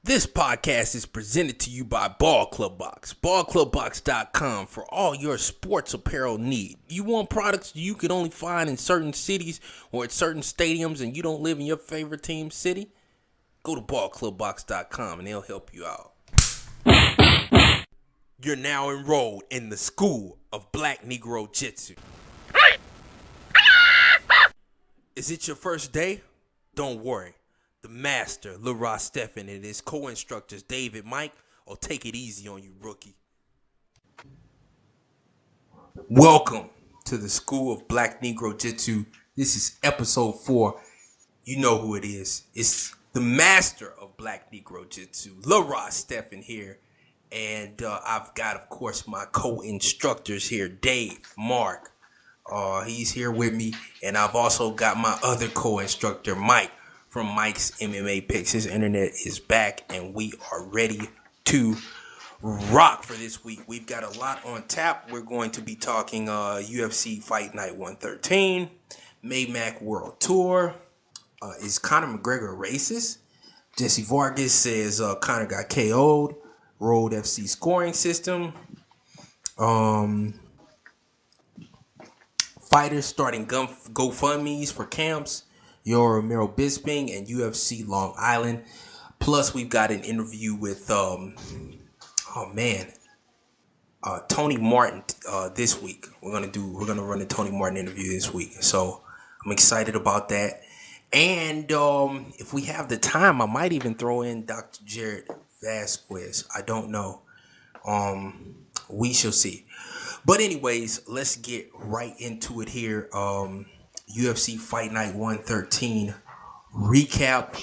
This podcast is presented to you by Ball Club Box. BallClubBox.com for all your sports apparel need. You want products you can only find in certain cities or at certain stadiums and you don't live in your favorite team's city? Go to BallClubBox.com and they'll help you out. You're now enrolled in the School of BlackNegroJitsu. Is it your first day? Don't worry. The master, Yared Vasquez, and his co-instructors, David, Mike, will take it easy on you, rookie. Welcome to the School of BlackNegroJitsu. This is episode 4. You know who it is. It's the master of BlackNegroJitsu, Yared Vasquez here. And I've got, of course, my co-instructors here, Dave, Mark. He's here with me. And I've also got my other co-instructor, Mike, from Mike's MMA Picks. His internet is back, and we are ready to rock for this week. We've got a lot on tap. We're going to be talking UFC Fight Night 113, MayMacWorldTour. Is Conor McGregor a racist? Jesse Vargas says Conor got KO'd. Road FC scoring system. Fighters starting GoFundMes for camps. Your Romero-Bisping and UFC Long Island. Plus, we've got an interview with Tony Martin this week. We're gonna run a Tony Martin interview this week. So I'm excited about that. And if we have the time, I might even throw in Dr. Yared Vasquez. I don't know. We shall see. But anyways, let's get right into it here. UFC Fight Night 113 recap.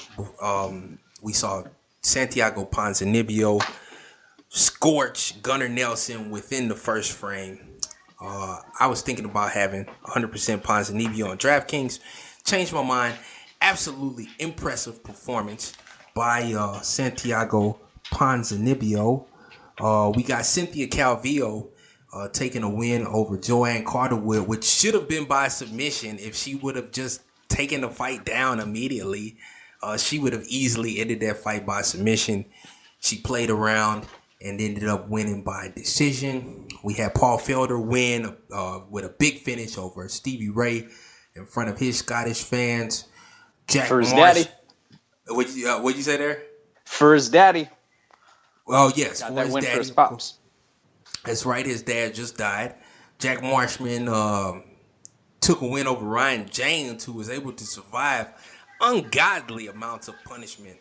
We saw Santiago Ponzinibbio scorch Gunnar Nelson within the first frame. I was thinking about having 100% Ponzinibbio on DraftKings. Changed my mind. Absolutely impressive performance by Santiago Ponzinibbio. We got Cynthia Calvillo taking a win over Joanne Carterwood, which should have been by submission if she would have just taken the fight down immediately. She would have easily ended that fight by submission. She played around and ended up winning by decision. We had Paul Felder win with a big finish over Stevie Ray in front of his Scottish fans. Jack For his Marsh, daddy. What'd you say there? For his daddy. Well, yes, Got for that his win daddy. for his pops. That's right. His dad just died. Jack Marshman took a win over Ryan James, who was able to survive ungodly amounts of punishment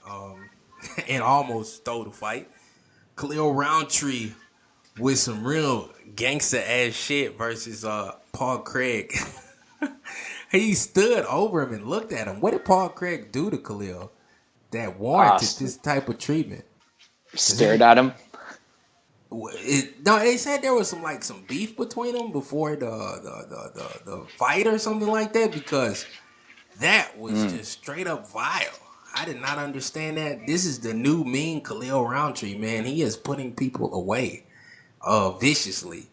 and almost stole the fight. Khalil Roundtree with some real gangster-ass shit versus Paul Craig. He stood over him and looked at him. What did Paul Craig do to Khalil that warranted this type of treatment? Stared at him. They said there was some beef between them before the fight or something like that, because that was just straight up vile. I did not understand that. This is the new mean Khalil Roundtree, man. He is putting people away viciously.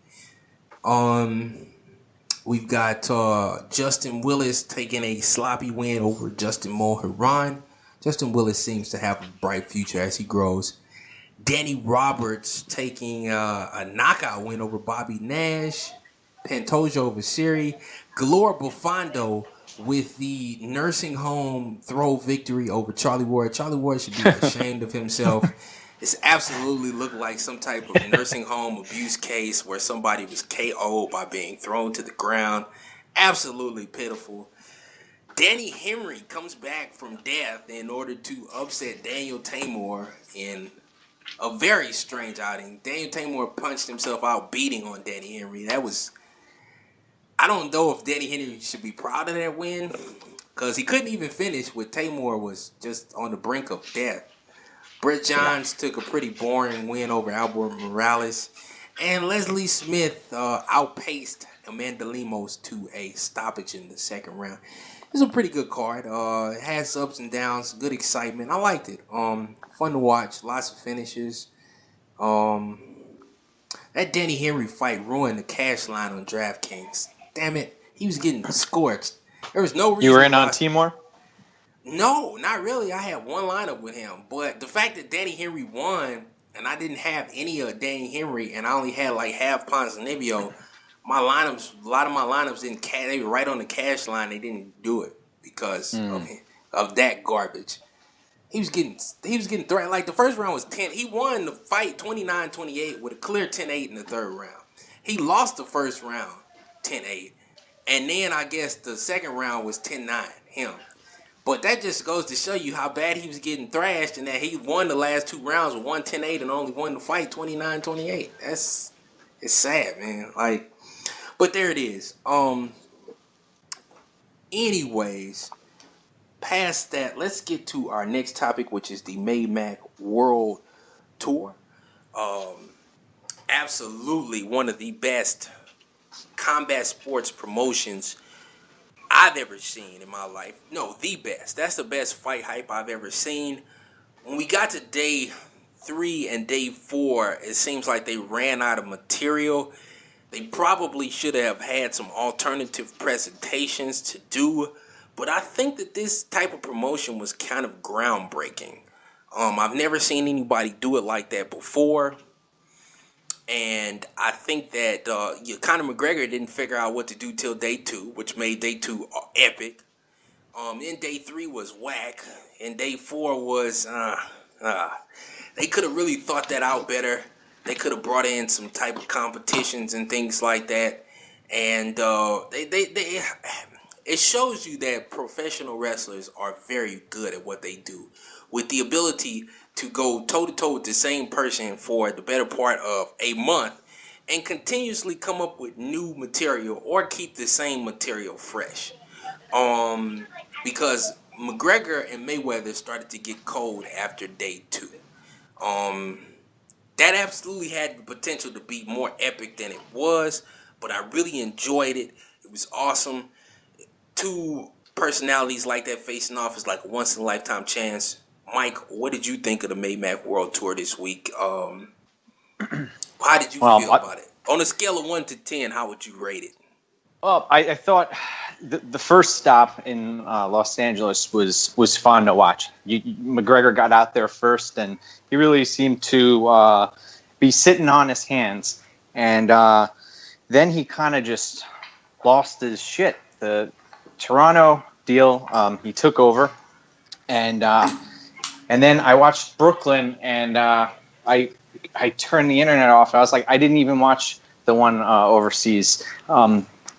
We've got Justin Willis taking a sloppy win over Justin Mulheron. Justin Willis seems to have a bright future as he grows. Danny Roberts taking a knockout win over Bobby Nash. Pantoja over Siri. Galore Bufando with the nursing home throw victory over Charlie Ward. Charlie Ward should be ashamed of himself. This absolutely looked like some type of nursing home abuse case where somebody was KO'd by being thrown to the ground. Absolutely pitiful. Danny Henry comes back from death in order to upset Daniel Tamor in a very strange outing. Daniel Tamor punched himself out beating on Danny Henry. I don't know if Danny Henry should be proud of that win, because he couldn't even finish when Tamor was just on the brink of death. Brett Johns took a pretty boring win over Albert Morales. And Leslie Smith outpaced Amanda Lemos to a stoppage in the second round. It was a pretty good card. It has ups and downs, good excitement. I liked it. Fun to watch, lots of finishes. That Danny Henry fight ruined the cash line on DraftKings. Damn it, he was getting scorched. There was no reason. You were in on Timor? No, not really. I had one lineup with him, but the fact that Danny Henry won and I didn't have any of Danny Henry and I only had like half Ponzinibbio, my lineups, a lot of my lineups didn't cash. They were right on the cash line. They didn't do it because of that garbage. He was getting threatened. Like the first round was 10. He won the fight 29-28 with a clear 10-8 in the third round. He lost the first round 10-8. And then I guess the second round was 10-9, him. But that just goes to show you how bad he was getting thrashed and that he won the last two rounds with 10-8 and only won the fight 29-28. It's sad, man. Like, but there it is. Anyways, past that, let's get to our next topic, which is the MayMac World Tour. Absolutely one of the best combat sports promotions I've ever seen in my life. No, the best. That's the best fight hype I've ever seen. When we got to day 3 and day 4, it seems like they ran out of material. They probably should have had some alternative presentations to do, but I think that this type of promotion was kind of groundbreaking. I've never seen anybody do it like that before. And I think that Conor McGregor didn't figure out what to do till day 2, which made day 2 epic. Then day 3 was whack, and day 4 was they could have really thought that out better. They could have brought in some type of competitions and things like that, and it shows you that professional wrestlers are very good at what they do, with the ability to go toe-to-toe with the same person for the better part of a month and continuously come up with new material or keep the same material fresh. Because McGregor and Mayweather started to get cold after day 2. That absolutely had the potential to be more epic than it was, but I really enjoyed it. It was awesome. 2 personalities like that facing off is like a once-in-a-lifetime chance. Mike, what did you think of the MayMac World Tour this week? How did you feel about it? On a scale of 1 to 10, how would you rate it? Well, I thought the first stop in Los Angeles was fun to watch. McGregor got out there first, and he really seemed to be sitting on his hands. And then he kind of just lost his shit. The Toronto deal, he took over, and then I watched Brooklyn, and I turned the internet off. I was like, I didn't even watch the one overseas.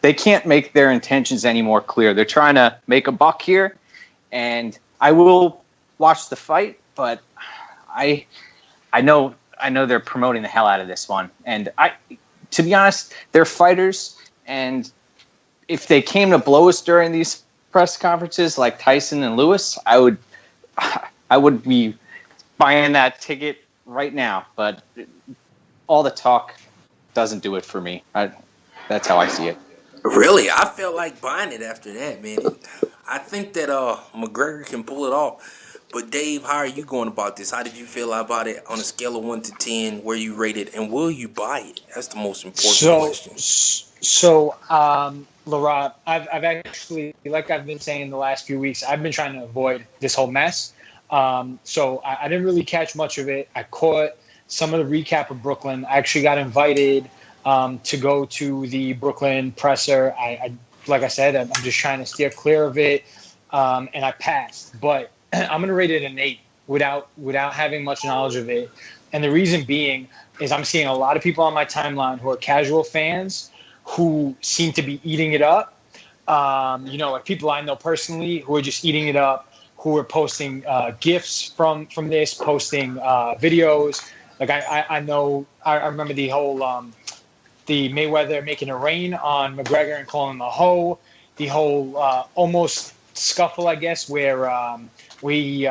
They can't make their intentions any more clear. They're trying to make a buck here, and I will watch the fight, but I know they're promoting the hell out of this one. And to be honest, they're fighters, and if they came to blows during these press conferences like Tyson and Lewis, I would be buying that ticket right now, but all the talk doesn't do it for me. That's how I see it. Really? I felt like buying it after that, man. I think that McGregor can pull it off. But Dave, how are you going about this? How did you feel about it on a scale of 1 to 10? Where you rate it, and will you buy it? That's the most important question. So, Laurent, I've actually, like I've been saying the last few weeks, I've been trying to avoid this whole mess. So I didn't really catch much of it. I caught some of the recap of Brooklyn. I actually got invited to go to the Brooklyn presser. I like I said, I'm just trying to steer clear of it, and I passed. But I'm gonna rate it an 8 without having much knowledge of it. And the reason being is I'm seeing a lot of people on my timeline who are casual fans who seem to be eating it up. Like people I know personally who are just eating it up, who are posting GIFs from this, posting videos. Like I know, I remember the whole the Mayweather making it rain on McGregor and calling him a hoe. The whole almost scuffle, I guess, where he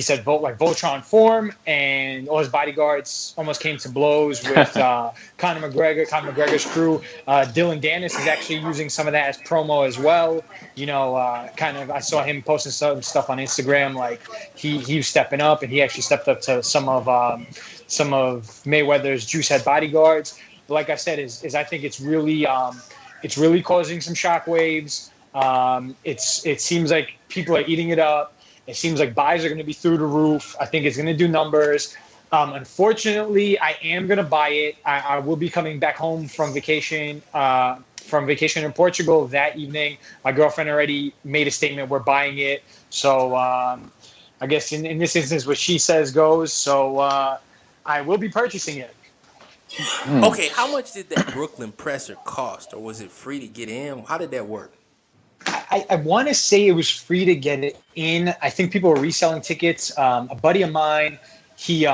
said Voltron form, and all his bodyguards almost came to blows with Conor McGregor's crew. Dylan Dennis is actually using some of that as promo as well. I saw him posting some stuff on Instagram, like he was stepping up, and he actually stepped up to some of Mayweather's juicehead bodyguards. But like I said, is I think it's really causing some shockwaves. It seems like people are eating it up. It seems like buys are going to be through the roof. I think it's going to do numbers. Unfortunately, I am going to buy it. I will be coming back home from vacation in Portugal that evening. My girlfriend already made a statement. We're buying it. So I guess in this instance, what she says goes. So I will be purchasing it. Okay, how much did that Brooklyn presser cost, or was it free to get in? How did that work? I want to say it was free to get it in. I think people were reselling tickets. A buddy of mine, he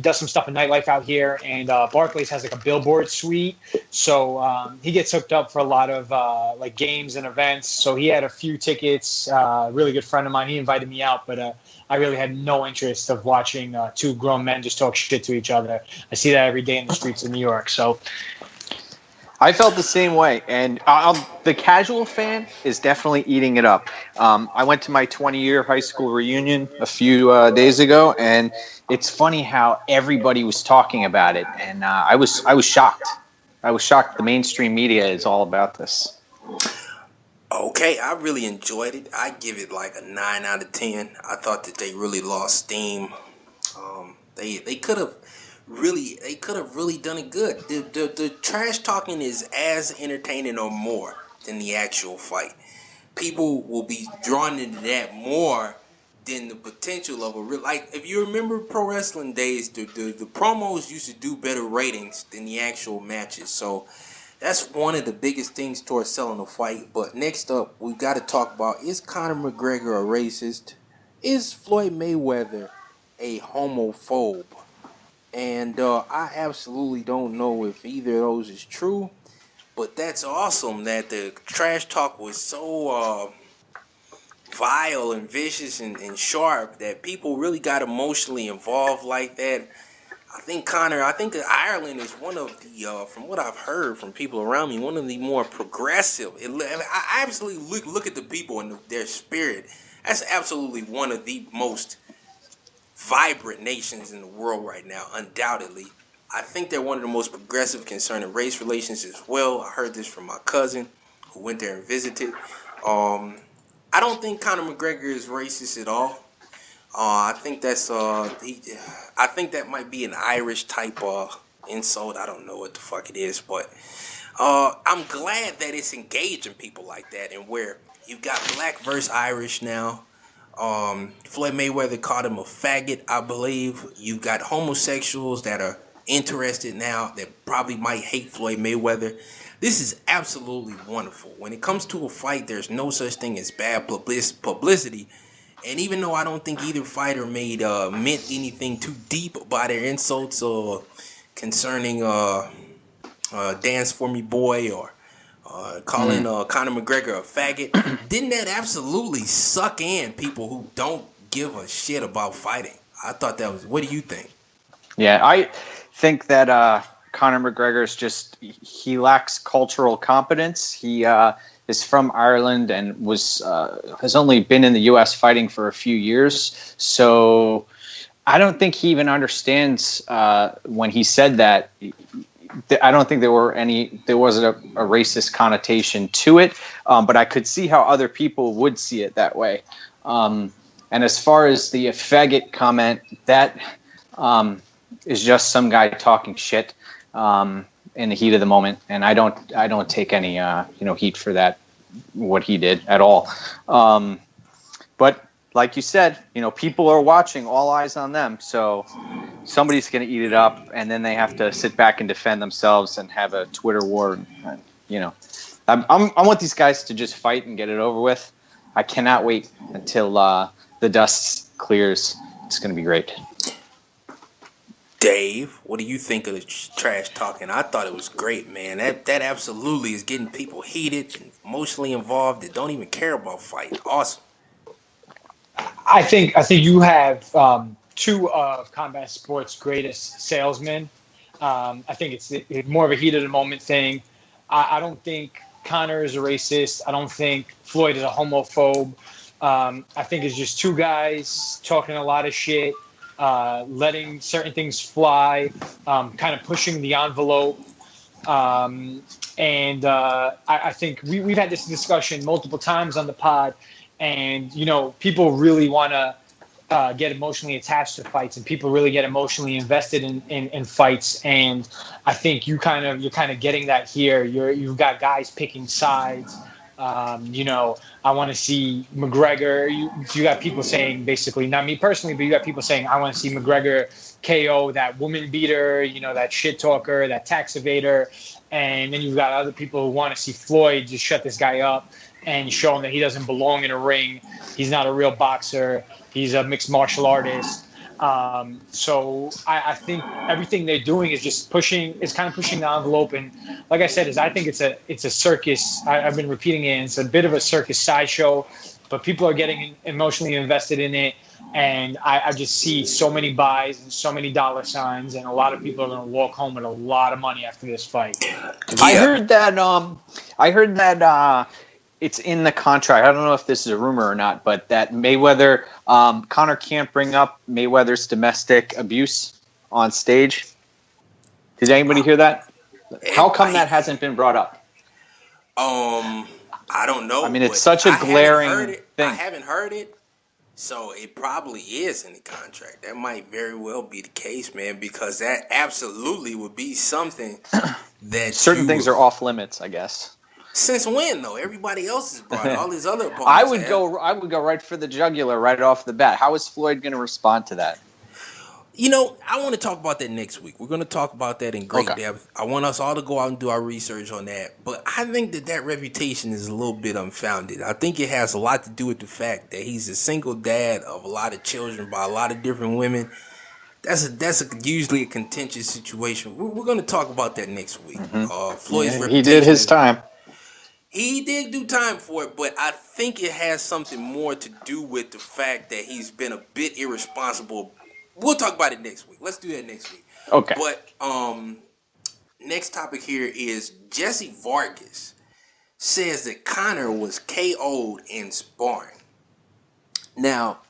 does some stuff in nightlife out here, and Barclays has like a billboard suite. So he gets hooked up for a lot of like games and events. So he had a few tickets. Really good friend of mine. He invited me out, but I really had no interest of watching two grown men just talk shit to each other. I see that every day in the streets of New York. So I felt the same way, and the casual fan is definitely eating it up. I went to my 20-year high school reunion a few days ago, and it's funny how everybody was talking about it, and I was shocked. I was shocked. The mainstream media is all about this. Okay, I really enjoyed it. I give it like a 9 out of 10. I thought that they really lost steam. They could have really done it good. The trash talking is as entertaining or more than the actual fight. People will be drawn into that more than the potential of a real, like, if you remember pro wrestling days, the promos used to do better ratings than the actual matches. So that's one of the biggest things towards selling a fight. But next up, we've got to talk about, is Conor McGregor a racist? Is Floyd Mayweather a homophobe? And I absolutely don't know if either of those is true. But that's awesome that the trash talk was so vile and vicious and sharp that people really got emotionally involved like that. I think that Ireland is one of the, from what I've heard from people around me, one of the more progressive. I absolutely look at the people and their spirit. That's absolutely one of the most vibrant nations in the world right now, undoubtedly. I think they're one of the most progressive concerning race relations as well. I heard this from my cousin who went there and visited. I don't think Conor McGregor is racist at all. I think I think that might be an Irish type insult. I don't know what the fuck it is, but I'm glad that it's engaging people like that, and where you've got black versus Irish now. Floyd Mayweather called him a faggot, I believe. You've got homosexuals that are interested now that probably might hate Floyd Mayweather. This is absolutely wonderful. When it comes to a fight, there's no such thing as bad publicity. And even though I don't think either fighter meant anything too deep by their insults or concerning Dance For Me Boy or calling Conor McGregor a faggot, didn't that absolutely suck in people who don't give a shit about fighting? I thought that was, what do you think? Yeah, I think that Conor McGregor is he lacks cultural competence. He is from Ireland and has only been in the U.S. fighting for a few years. So I don't think he even understands when he said that. I don't think there wasn't a racist connotation to it, but I could see how other people would see it that way. And as far as the faggot comment, that is just some guy talking shit in the heat of the moment, and I don't take any heat for that, what he did at all. But like you said, people are watching, all eyes on them. So somebody's going to eat it up, and then they have to sit back and defend themselves and have a Twitter war. I want these guys to just fight and get it over with. I cannot wait until the dust clears. It's going to be great. Dave, what do you think of the trash talking? I thought it was great, man. That absolutely is getting people heated and emotionally involved that don't even care about fighting. Awesome. I think you have two of combat sports' greatest salesmen. I think it's more of a heat of the moment thing. I don't think Conor is a racist. I don't think Floyd is a homophobe. I think it's just two guys talking a lot of shit, letting certain things fly, kind of pushing the envelope. I think we've had this discussion multiple times on the pod, and people really want to get emotionally attached to fights, and people really get emotionally invested in fights. And I think you're kind of getting that here. You've got guys picking sides. I want to see McGregor. You got people saying, basically, not me personally, but you got people saying, I want to see McGregor KO that woman beater, that shit talker, that tax evader. And then you've got other people who want to see Floyd just shut this guy up and show him that he doesn't belong in a ring. He's not a real boxer. He's a mixed martial artist. So I think everything they're doing is just pushing the envelope. And like I said, I think it's a circus. I've been repeating it. It's a bit of a circus sideshow, but people are getting emotionally invested in it. And I just see so many buys and so many dollar signs, and a lot of people are going to walk home with a lot of money after this fight. Yeah. I heard that it's in the contract. I don't know if this is a rumor or not, but that Mayweather, Conor can't bring up Mayweather's domestic abuse on stage. Did anybody hear that? How come that hasn't been brought up? I don't know. I mean, it's such a glaring thing. I haven't heard it. So it probably is in the contract. That might very well be the case, man, because that absolutely would be something that certain things are off limits, I guess. Since when, though? Everybody else has brought it. All these other opponents. I would go right for the jugular right off the bat. How is Floyd going to respond to that? I want to talk about that next week. We're going to talk about that in great depth. I want us all to go out and do our research on that. But I think that reputation is a little bit unfounded. I think it has a lot to do with the fact that he's a single dad of a lot of children by a lot of different women. That's usually a contentious situation. We're going to talk about that next week. Floyd's reputation. He did his time. He did do time for it, but I think it has something more to do with the fact that he's been a bit irresponsible. We'll talk about it next week. Let's do that next week. Okay. But next topic here is Jesse Vargas says that Conor was KO'd in sparring. Now,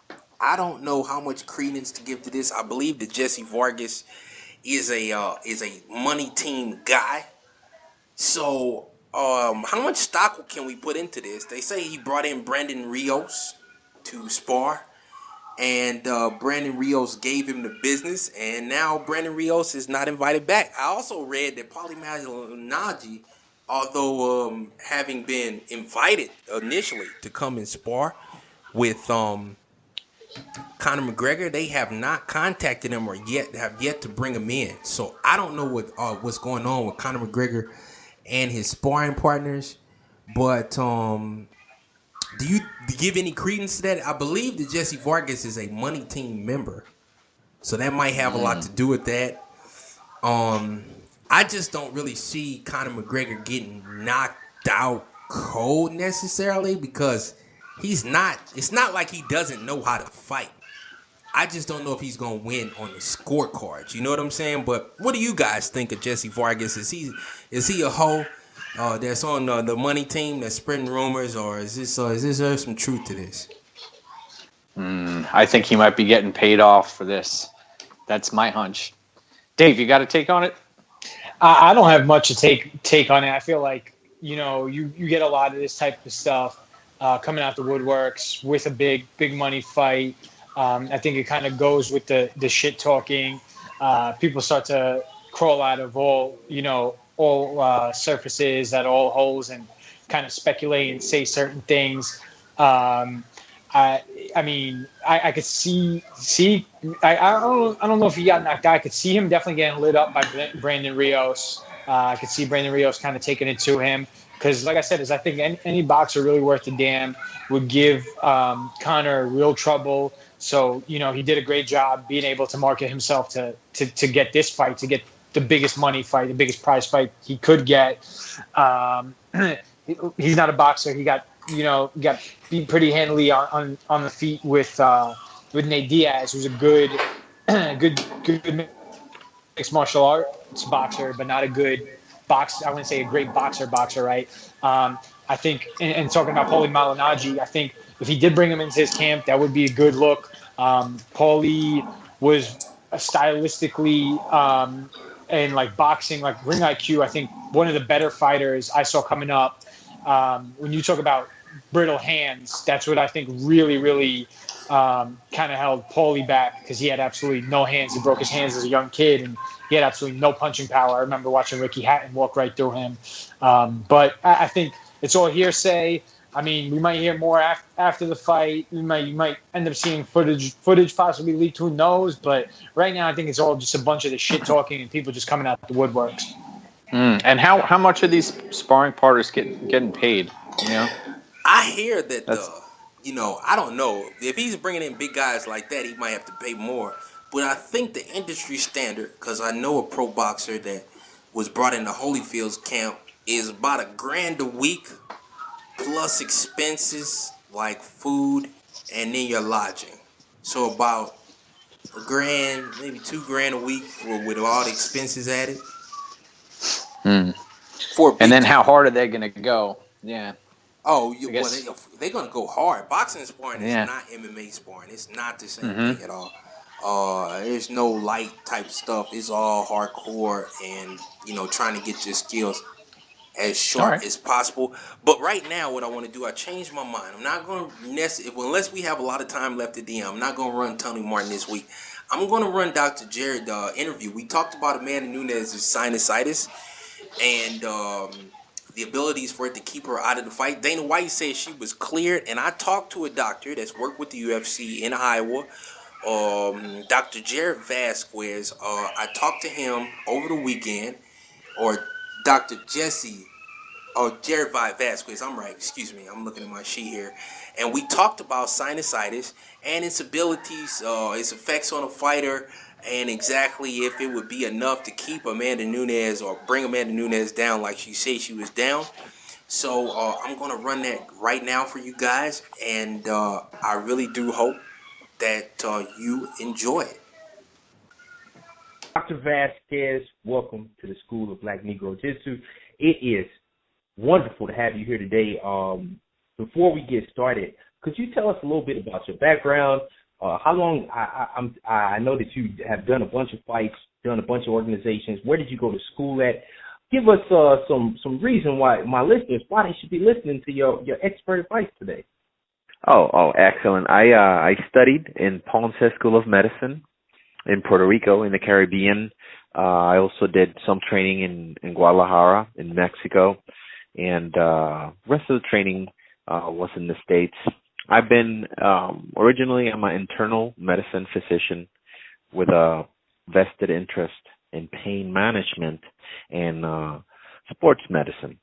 I don't know how much credence to give to this. I believe that Jesse Vargas is a money team guy. So, how much stock can we put into this? They say he brought in Brandon Rios to spar. And Brandon Rios gave him the business, and now Brandon Rios is not invited back. I also read that Paulie Malignaggi, although having been invited initially to come and spar with Conor McGregor, they have not contacted him or have yet to bring him in. So I don't know what's going on with Conor McGregor and his sparring partners, but do you give any credence to that? I believe that Jesse Vargas is a money team member, so that might have a lot to do with that. I just don't really see Conor McGregor getting knocked out cold necessarily, because it's not like he doesn't know how to fight. I just don't know if he's going to win on the scorecards. You know what I'm saying? But what do you guys think of Jesse Vargas? Is he a hoe? That's on the money team that's spreading rumors, or is there some truth to this? I think he might be getting paid off for this. That's my hunch. Dave, you got a take on it? I don't have much to take on it. I feel like you get a lot of this type of stuff coming out the woodworks with a big money fight. I think it kind of goes with the shit talking. People start to crawl out of all surfaces, at all holes, and kind of speculate and say certain things. I mean, I could see. I don't know if he got knocked out. I could see him definitely getting lit up by Brandon Rios. I could see Brandon Rios kind of taking it to him, because, like I said, I think any boxer really worth a damn would give Conor real trouble. So he did a great job being able to market himself to get this fight, to get the biggest money fight, the biggest prize fight he could get. He's not a boxer. He got beat pretty handily on the feet with Nate Diaz, who's a good mixed martial arts boxer, but not a good box. I wouldn't say a great boxer, right? I think, and talking about Paulie Malignaggi, I think if he did bring him into his camp, that would be a good look. Paulie was stylistically and like boxing, like ring IQ. I think one of the better fighters I saw coming up. When you talk about brittle hands, that's what I think really kind of held Paulie back, because he had absolutely no hands. He broke his hands as a young kid, and he had absolutely no punching power. I remember watching Ricky Hatton walk right through him. But I think it's all hearsay. I mean, we might hear more after the fight. You might end up seeing footage possibly leaked. Who knows? But right now, I think it's all just a bunch of the shit talking and people just coming out the woodworks. And how much are these sparring partners getting paid? You know, I hear that I don't know if he's bringing in big guys like that, he might have to pay more. But I think the industry standard, because I know a pro boxer that was brought into Holyfield's camp, is about $1,000 a week plus expenses like food and then your lodging. So about $1,000, maybe $2,000 a week with all the expenses added. And then how hard are they going to go? Yeah. Oh, they're going to go hard. Boxing sparring is not MMA sparring. It's not the same thing at all. There's no light type stuff. It's all hardcore and, trying to get your skills as sharp as possible. But right now, what I want to do, I changed my mind. I'm not going to unless we have a lot of time left at the end, I'm not going to run Tony Martin this week. I'm going to run Dr. Yared interview. We talked about Amanda Nunes' sinusitis and the abilities for it to keep her out of the fight. Dana White said she was cleared, and I talked to a doctor that's worked with the UFC in Iowa, Dr. Yared Vasquez. I talked to him over the weekend, or Dr. Yared Vasquez. I'm right. Excuse me. I'm looking at my sheet here. And we talked about sinusitis and its abilities, its effects on a fighter, and exactly if it would be enough to keep Amanda Nunes or bring Amanda Nunes down like she said she was down. So I'm going to run that right now for you guys, and I really do hope that you enjoy it. Dr. Vasquez, welcome to the School of BlackNegroJitsu. It is wonderful to have you here today. Before we get started, could you tell us a little bit about your background? How long? I know that you have done a bunch of fights, done a bunch of organizations. Where did you go to school at? Give us some reason why my listeners, why they should be listening to your expert advice today. Oh, excellent. I studied in Ponce School of Medicine in Puerto Rico in the Caribbean. I also did some training in Guadalajara in Mexico, and rest of the training was in the States. I've been originally I'm an internal medicine physician with a vested interest in pain management and sports medicine.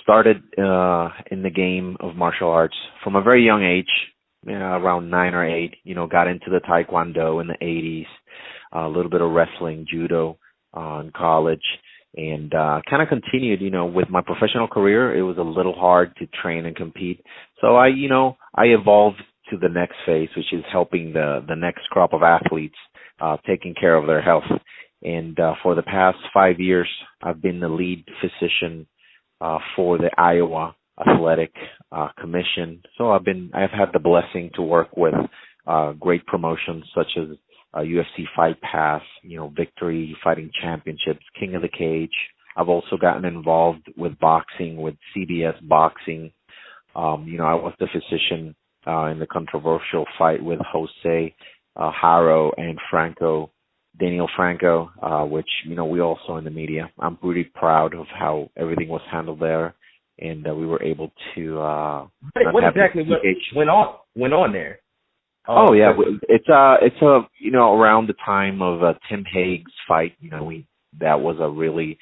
Started in the game of martial arts from a very young age, around 9 or 8. Got into the Taekwondo in the 80s, a little bit of wrestling, judo in college, and kind of continued. With my professional career, it was a little hard to train and compete. So I evolved to the next phase, which is helping the next crop of athletes, taking care of their health. And for the past 5 years, I've been the lead physician for the Iowa Athletic Commission. So I've had the blessing to work with great promotions such as UFC Fight Pass, Victory Fighting Championships, King of the Cage. I've also gotten involved with boxing, with CBS Boxing. I was the physician in the controversial fight with Jose Haro and Daniel Franco, which, we all saw in the media. I'm pretty proud of how everything was handled there, and we were able to what exactly went on there? Oh yeah, it's around the time of Tim Hague's fight. That was a really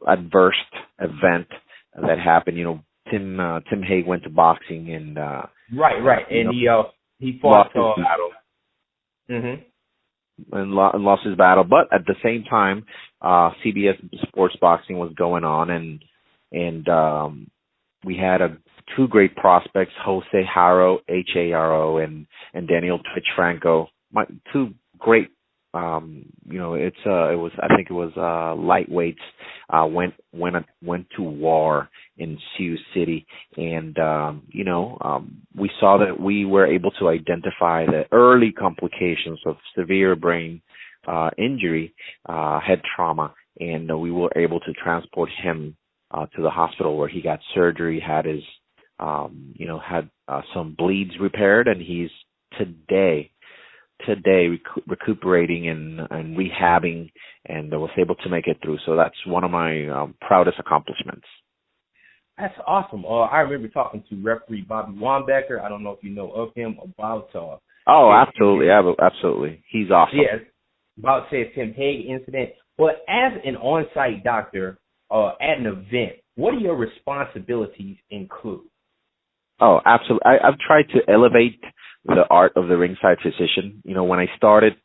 adverse event that happened. Tim Hague went to boxing and right, and he fought lost his battle. Mm-hmm. And lost his battle, but at the same time, CBS Sports Boxing was going on, and we had two great prospects, Jose Haro, Haro, and Daniel Twitch Franco. Two great, it was lightweights went to war in Sioux City, and we saw that we were able to identify the early complications of severe brain injury, head trauma, and we were able to transport him to the hospital where he got surgery, had his, had some bleeds repaired, and he's today recuperating and rehabbing, and was able to make it through. So that's one of my proudest accomplishments. That's awesome. I remember talking to referee Bobby Wambecker. I don't know if you know of him, about absolutely. He's awesome. Yeah, about his Tim Hague incident. But as an on-site doctor at an event, what do your responsibilities include? Oh, absolutely. I've tried to elevate the art of the ringside physician. When I started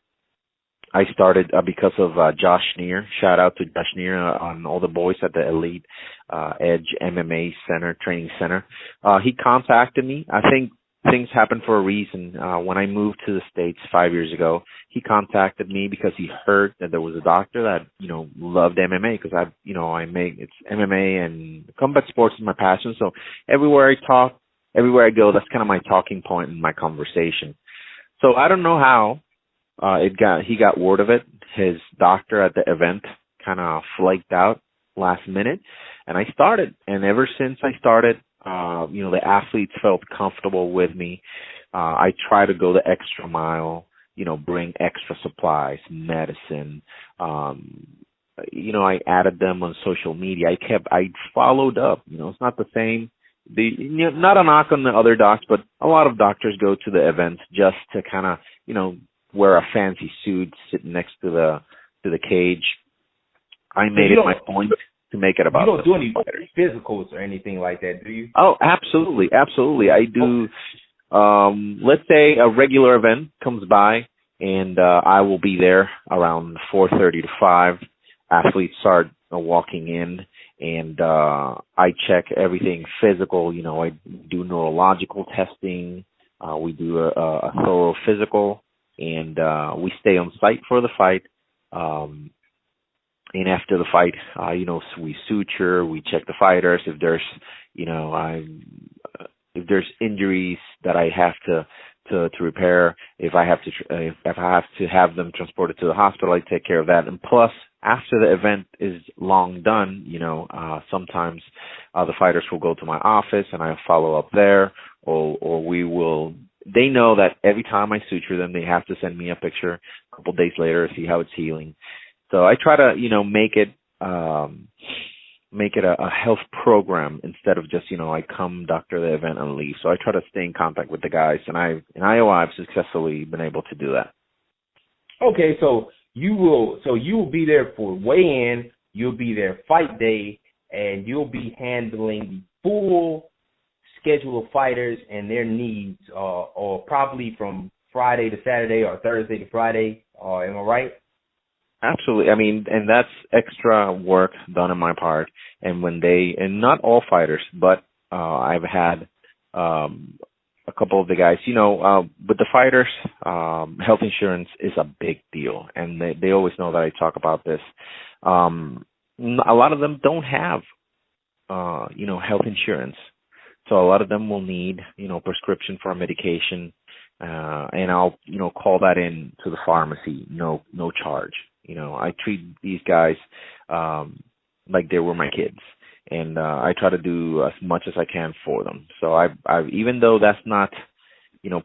because of Josh Neer. Shout out to Josh Neer on all the boys at the Elite Edge MMA Training Center. He contacted me. I think things happen for a reason. When I moved to the States 5 years ago, he contacted me because he heard that there was a doctor that, loved MMA, because it's MMA and combat sports is my passion. So everywhere I go, that's kind of my talking point in my conversation. So I don't know how he got word of it. His doctor at the event kind of flaked out last minute, and I started. And ever since I started, the athletes felt comfortable with me. I try to go the extra mile, bring extra supplies, medicine. I added them on social media. I followed up. It's not the same. Not a knock on the other docs, but a lot of doctors go to the events just to kind of, wear a fancy suit, sit next to the cage. I made it my point to make it about. You don't do any physicals or anything like that, do you? Oh, absolutely. I do. Let's say a regular event comes by, and I will be there around 4:30 to 5. Athletes start walking in, and I check everything physical. I do neurological testing. We do a thorough physical, and we stay on site for the fight. And after the fight, we suture, we check the fighters. If there's, if there's injuries that I have to repair, if I have to have them transported to the hospital, I take care of that. And plus, after the event is long done, sometimes the fighters will go to my office and I'll follow up there, or we will. They know that every time I suture them, they have to send me a picture a couple days later to see how it's healing. So I try to, make it a health program instead of just, I come doctor the event and leave. So I try to stay in contact with the guys, and in Iowa, I've successfully been able to do that. Okay, so you will be there for weigh-in, you'll be there fight day, and you'll be handling the full schedule of fighters and their needs, or probably from Friday to Saturday or Thursday to Friday. Am I right? Absolutely. I mean, and that's extra work done on my part. And and not all fighters, but I've had a couple of the guys, but the fighters, health insurance is a big deal. And they always know that I talk about this. A lot of them don't have, health insurance. So a lot of them will need, prescription for a medication. And I'll, call that in to the pharmacy, no charge. I treat these guys like they were my kids, and I try to do as much as I can for them. So I even though that's not,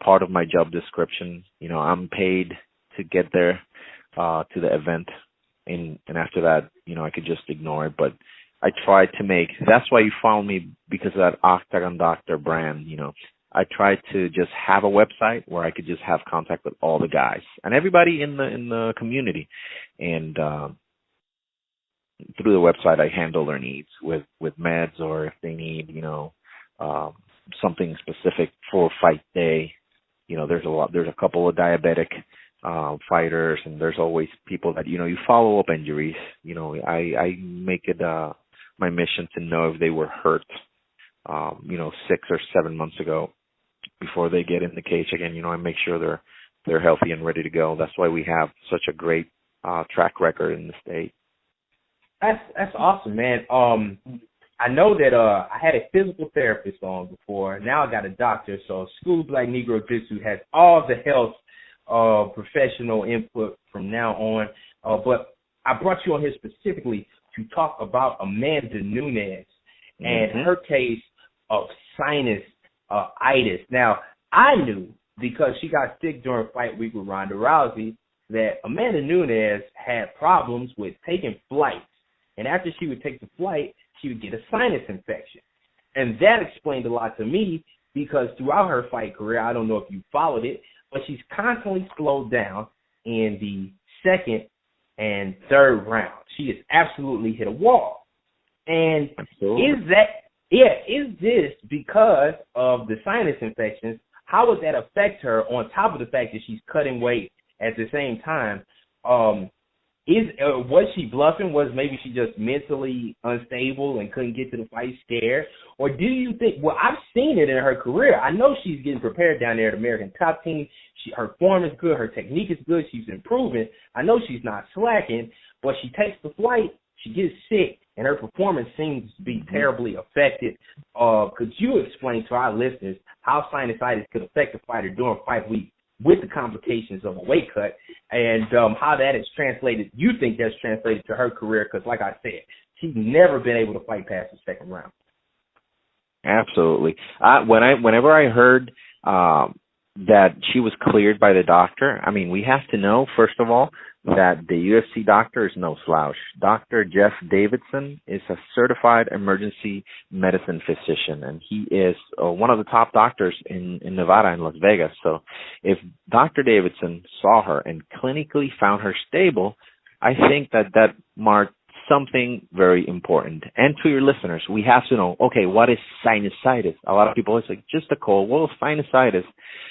part of my job description, I'm paid to get there to the event, and after that, I could just ignore it. But I try to that's why you found me, because of that Octagon Doctor brand. I tried to just have a website where I could just have contact with all the guys and everybody in the community, and through the website I handle their needs with meds, or if they need something specific for fight day. There's a couple of diabetic fighters, and there's always people that you follow up injuries. I make it my mission to know if they were hurt 6 or 7 months ago before they get in the cage again. I make sure they're healthy and ready to go. That's why we have such a great track record in the state. That's awesome, man. I know that I had a physical therapist on before. Now I got a doctor. So School of BlackNegroJitsu has all the health professional input from now on. But I brought you on here specifically to talk about Amanda Nunes and her case of sinus itis. Now, I knew, because she got sick during fight week with Ronda Rousey, that Amanda Nunes had problems with taking flights. And after she would take the flight, she would get a sinus infection. And that explained a lot to me, because throughout her fight career, I don't know if you followed it, but she's constantly slowed down in the second and third round. She has absolutely hit a wall. And is this because of the sinus infections? How would that affect her, on top of the fact that she's cutting weight at the same time? Was she bluffing? Was maybe she just mentally unstable and couldn't get to the fight, scared? Or do you think, well, I've seen it in her career. I know she's getting prepared down there at American Top Team. Her form is good. Her technique is good. She's improving. I know she's not slacking, but she takes the flight, she gets sick, and her performance seems to be terribly affected. Could you explain to our listeners how sinusitis could affect a fighter during fight week with the complications of a weight cut, and how that is translated, you think that's translated to her career? Because like I said, she's never been able to fight past the second round. Absolutely. Whenever I heard that she was cleared by the doctor, I mean, we have to know, first of all, that the UFC doctor is no slouch. Dr. Jeff Davidson is a certified emergency medicine physician, and he is one of the top doctors in Nevada and Las Vegas. So if Dr. Davidson saw her and clinically found her stable, I think that marked something very important. And to your listeners, we have to know, okay, what is sinusitis? A lot of people are like, just a cold. Well, sinusitis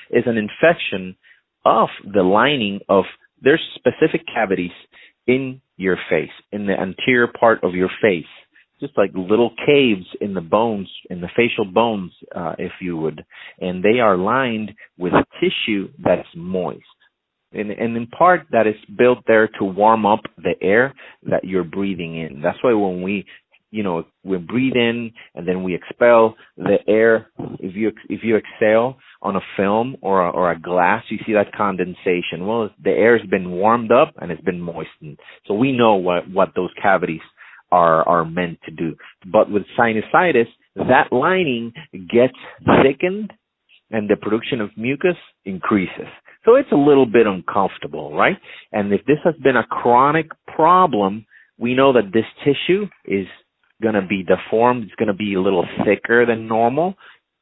is an infection of the lining of, there's specific cavities in your face, in the anterior part of your face, just like little caves in the bones, in the facial bones, if you would. And they are lined with tissue that's moist. And in part, that is built there to warm up the air that you're breathing in. That's why when we breathe in and then we expel the air, if you exhale on a film or a glass, you see that condensation. Well, the air has been warmed up and it's been moistened. So we know what those cavities are meant to do. But with sinusitis, that lining gets thickened and the production of mucus increases. So it's a little bit uncomfortable, right? And if this has been a chronic problem, we know that this tissue is going to be deformed. It's going to be a little thicker than normal,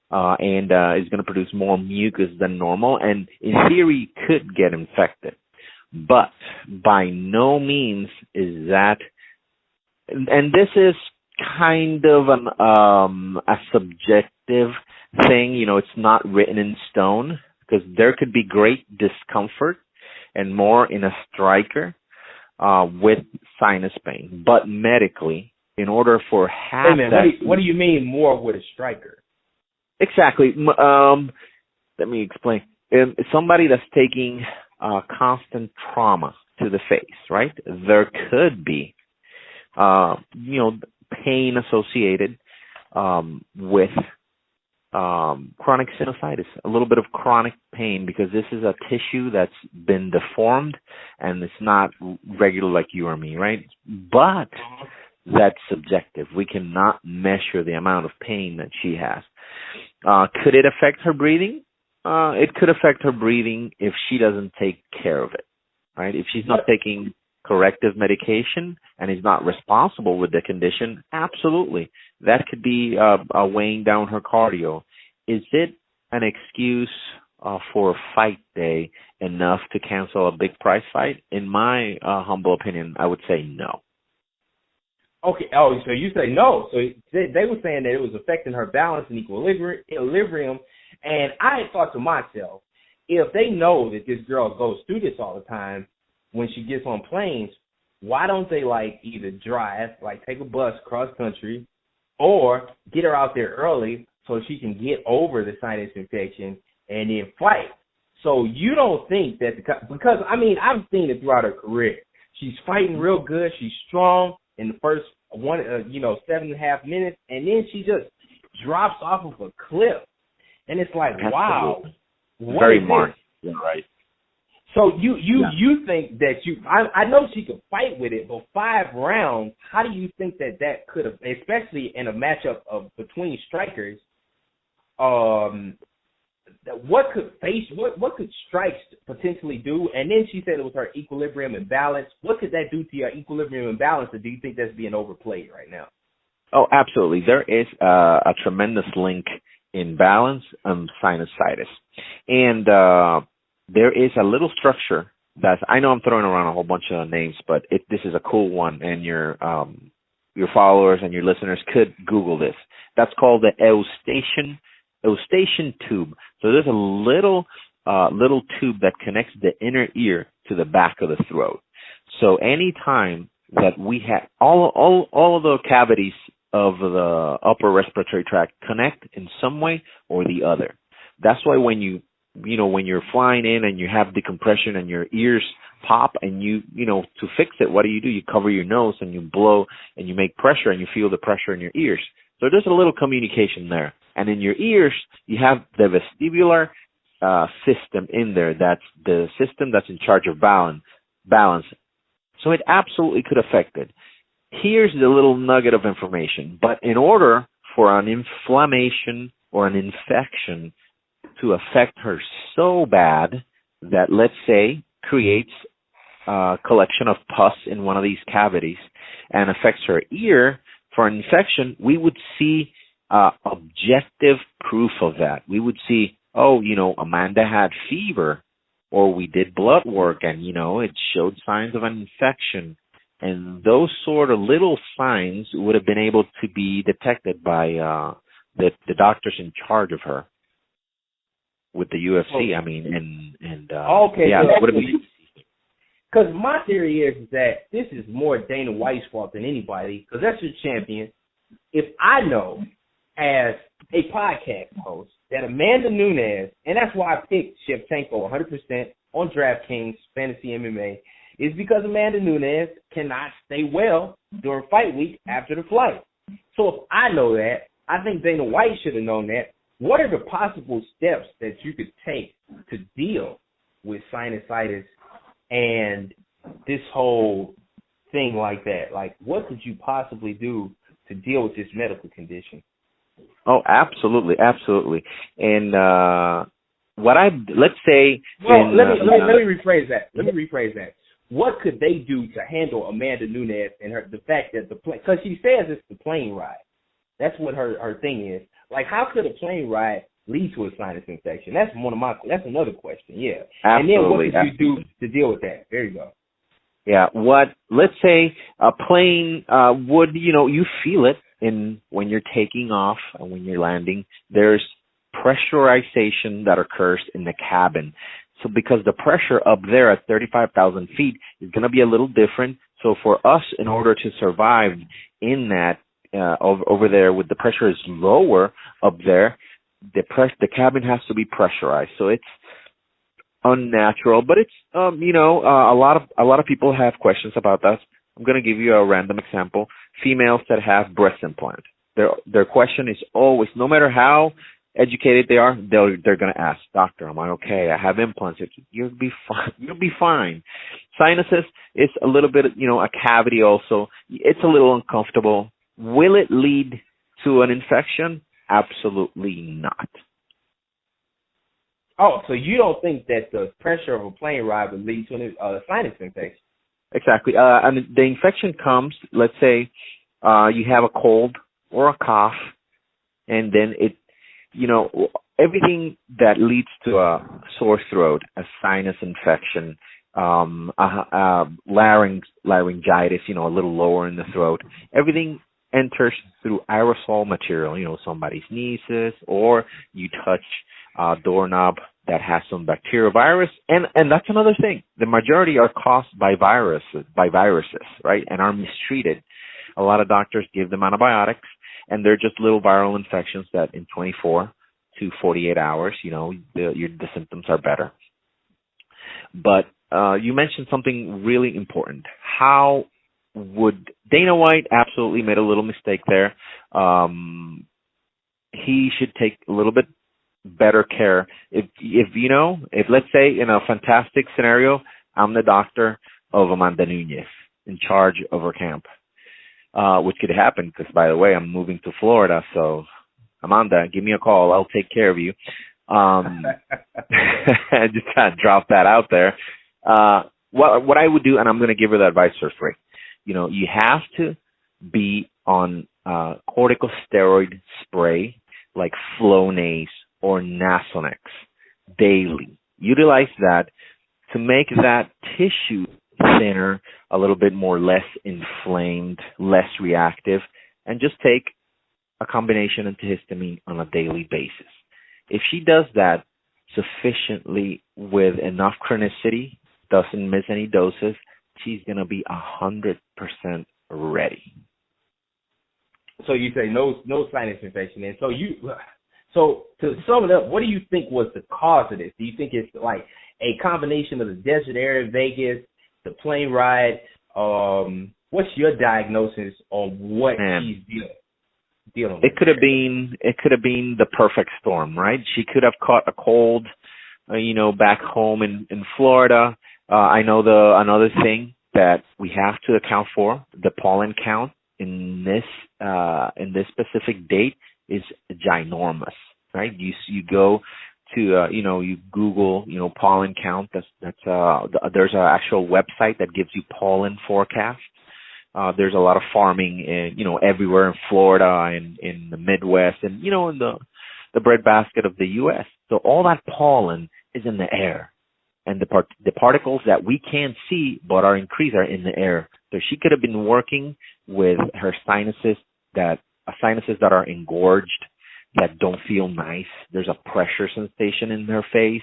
and it's going to produce more mucus than normal, and in theory could get infected. But by no means is that, and this is kind of a subjective thing. It's not written in stone, because there could be great discomfort and more in a striker with sinus pain. But medically, in order for half what do you mean more with a striker? Exactly. Let me explain. Somebody that's taking constant trauma to the face, right? There could be, pain associated with chronic sinusitis, a little bit of chronic pain, because this is a tissue that's been deformed and it's not regular like you or me, right? But that's subjective. We cannot measure the amount of pain that she has. Could it affect her breathing? It could affect her breathing if she doesn't take care of it, right? If she's not taking corrective medication and is not responsible with the condition, absolutely. That could be weighing down her cardio. Is it an excuse for a fight day enough to cancel a big prize fight? In my humble opinion, I would say no. Okay. Oh, so you say no. So they were saying that it was affecting her balance and equilibrium. And I thought to myself, if they know that this girl goes through this all the time, when she gets on planes, why don't they either drive, take a bus cross country, or get her out there early so she can get over the sinus infection and then fight? So you don't think that because I've seen it throughout her career. She's fighting real good. She's strong in the first 7.5 minutes, and then she just drops off of a cliff, and it's like, wow, very marked. Yeah, right. So you think that I know she could fight with it, but 5 rounds, how do you think that could have, especially in a matchup between strikers, what could strikes potentially do? And then she said it was her equilibrium and balance. What could that do to your equilibrium and balance, or do you think that's being overplayed right now? Oh, absolutely. There is a tremendous link in balance and sinusitis. And there is a little structure that I know I'm throwing around a whole bunch of names, but this is a cool one, and your followers and your listeners could Google this. That's called the eustachian tube. So there's a little tube that connects the inner ear to the back of the throat. So anytime that we have all of the cavities of the upper respiratory tract connect in some way or the other. That's why when when you're flying in and you have decompression and your ears pop and to fix it, what do? You cover your nose and you blow and you make pressure and you feel the pressure in your ears. So there's a little communication there. And in your ears, you have the vestibular system in there. That's the system that's in charge of balance. So it absolutely could affect it. Here's the little nugget of information. But in order for an inflammation or an infection to affect her so bad that, let's say, creates a collection of pus in one of these cavities and affects her ear for an infection, we would see objective proof of that. We would see, Amanda had fever, or we did blood work and, it showed signs of an infection. And those sort of little signs would have been able to be detected by the doctors in charge of her with the UFC. Okay, yeah, so would have been. Because my theory is that this is more Dana White's fault than anybody, because that's your champion. If I know as a podcast host that Amanda Nunes, and that's why I picked Shevchenko 100% on DraftKings Fantasy MMA, is because Amanda Nunes cannot stay well during fight week after the fight. So if I know that, I think Dana White should have known that. What are the possible steps that you could take to deal with sinusitis and this whole thing like that? Like, what could you possibly do to deal with this medical condition? Oh, absolutely. And let me rephrase that. What could they do to handle Amanda Nunes and the fact that because she says it's the plane ride. That's what her thing is. Like, how could a plane ride lead to a sinus infection? That's that's another question. Yeah. Absolutely. And then what could you do to deal with that? There you go. Yeah. Let's say a plane would, you feel it when you're taking off and when you're landing. There's pressurization that occurs in the cabin. So because the pressure up there at 35,000 feet is going to be a little different. So for us, in order to survive in that, over there with the pressure is lower up there, the cabin has to be pressurized. So it's unnatural, but it's a lot of people have questions about that. I'm going to give you a random example. Females that have breast implant, their question is always, no matter how educated they are, they're going to ask, doctor, am I okay? I have implants. You'll be fine. You'll be fine. Sinuses is a little bit, a cavity also. It's a little uncomfortable. Will it lead to an infection? Absolutely not. Oh, so you don't think that the pressure of a plane ride would lead to a sinus infection? Exactly. And the infection comes, let's say you have a cold or a cough, and then everything that leads to a sore throat, a sinus infection, laryngitis, a little lower in the throat, everything enters through aerosol material. Somebody sneezes, or you touch a doorknob that has some bacterial virus, and that's another thing. The majority are caused by viruses, right, and are mistreated. A lot of doctors give them antibiotics, and they're just little viral infections that in 24 to 48 hours, the symptoms are better. But you mentioned something really important. How would Dana White absolutely made a little mistake there? He should take a little bit better care. If let's say in a fantastic scenario, I'm the doctor of Amanda Nunez in charge of her camp, which could happen because, by the way, I'm moving to Florida. So, Amanda, give me a call. I'll take care of you. Just kind of drop that out there. What I would do, and I'm going to give her the advice for free. You have to be on corticosteroid spray like Flonase or Nasonex daily. Utilize that to make that tissue thinner, a little bit less inflamed, less reactive, and just take a combination antihistamine on a daily basis. If she does that sufficiently with enough chronicity, doesn't miss any doses, she's going to be 100% ready. So you say no sinus infection, and so to sum it up, what do you think was the cause of this? Do you think it's like a combination of the desert area in Vegas, the plane ride? What's your diagnosis on what she's dealing with? It could have been the perfect storm, right? She could have caught a cold, back home in Florida. I know another thing that we have to account for, the pollen count in this specific date is ginormous, right? You go to you Google pollen count. There's an actual website that gives you pollen forecasts. There's a lot of farming everywhere in Florida and in the Midwest and in the breadbasket of the U.S. So all that pollen is in the air, and the particles that we can't see but are increased are in the air. So she could have been working with her sinuses that are engorged, that don't feel nice. There's a pressure sensation in her face.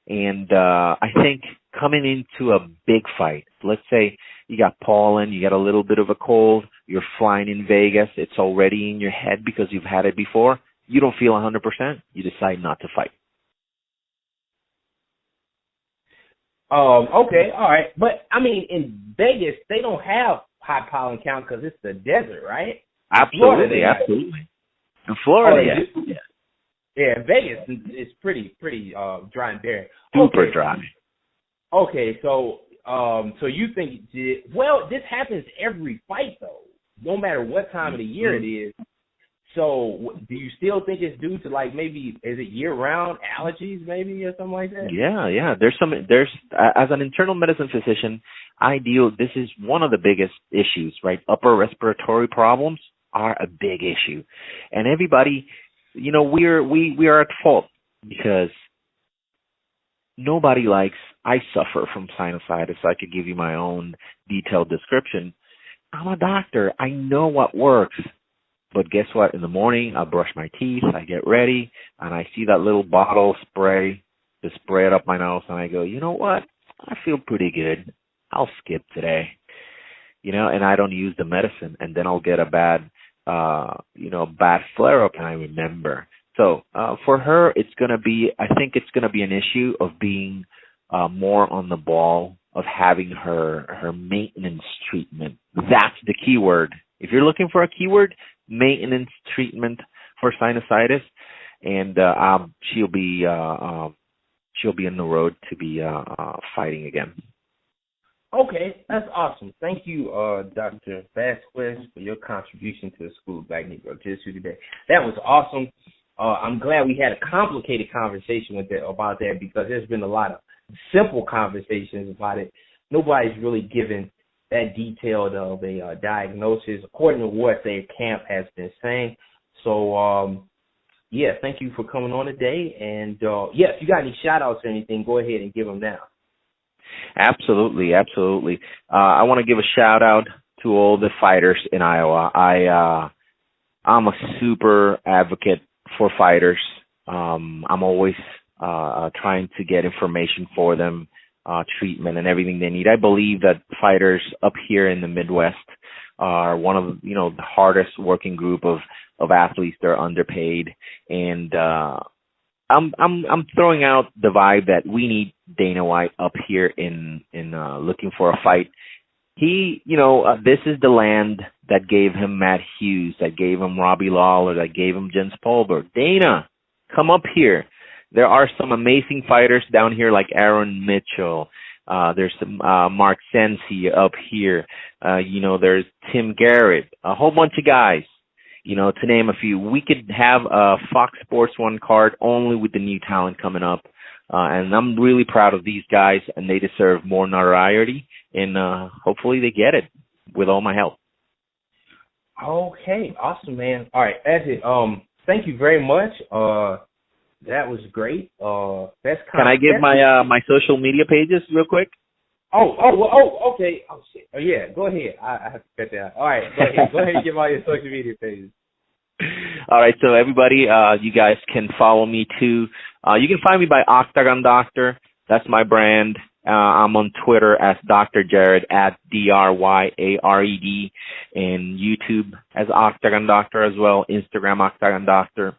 And I think coming into a big fight, let's say you got pollen, you got a little bit of a cold, you're flying in Vegas, it's already in your head because you've had it before, you don't feel 100%, you decide not to fight. Okay, all right. But, I mean, in Vegas, they don't have high pollen count because it's the desert, right? Absolutely. In Florida, Yeah, Vegas is pretty dry and barren. Super dry. Okay, so you think this happens every fight though, no matter what time of the year it is. So do you still think it's due to maybe is it year round allergies maybe or something like that? Yeah. There's as an internal medicine physician, this is one of the biggest issues, right? Upper respiratory problems are a big issue, and everybody. We are at fault because nobody likes. I suffer from sinusitis. I could give you my own detailed description. I'm a doctor. I know what works. But guess what? In the morning, I brush my teeth. I get ready, and I see that little bottle of spray. Just spray it up my nose, and I go, you know what? I feel pretty good. I'll skip today. And I don't use the medicine, and then I'll get a bad flare-up, and I remember. So for her, I think it's going to be an issue of being more on the ball, of having her maintenance treatment. That's the key word. If you're looking for a keyword, maintenance treatment for sinusitis, and she'll be on the road to be fighting again. Okay, that's awesome. Thank you, Dr. Vasquez, for your contribution to the School of BlackNegroJitsu today. That was awesome. I'm glad we had a complicated conversation about that because there's been a lot of simple conversations about it. Nobody's really given that detailed of a diagnosis according to what their camp has been saying. So, thank you for coming on today. And, if you got any shout-outs or anything, go ahead and give them now. Absolutely. I want to give a shout out to all the fighters in Iowa. I'm a super advocate for fighters. I'm always trying to get information for them, treatment and everything they need. I believe that fighters up here in the Midwest are one of the hardest working group of athletes. They're underpaid, and I'm throwing out the vibe that we need Dana White up here in looking for a fight. This is the land that gave him Matt Hughes, that gave him Robbie Lawler, that gave him Jens Polberg. Dana, come up here. There are some amazing fighters down here like Aaron Mitchell. There's some Mark Sensi up here. There's Tim Garrett, a whole bunch of guys, to name a few. We could have a Fox Sports 1 card only with the new talent coming up. And I'm really proud of these guys, and they deserve more notoriety. And hopefully they get it with all my help. Okay, awesome, man. All right, that's it. Thank you very much. That was great. Can I give my social media pages real quick? Okay. Oh shit. Oh yeah, go ahead. I have to cut that out. All right, go ahead. Go ahead and give all your social media pages. All right, so everybody, you guys can follow me too. You can find me by Octagon Doctor. That's my brand. I'm on Twitter as Dr. Yared at DRYARED, and YouTube as Octagon Doctor as well. Instagram Octagon Doctor.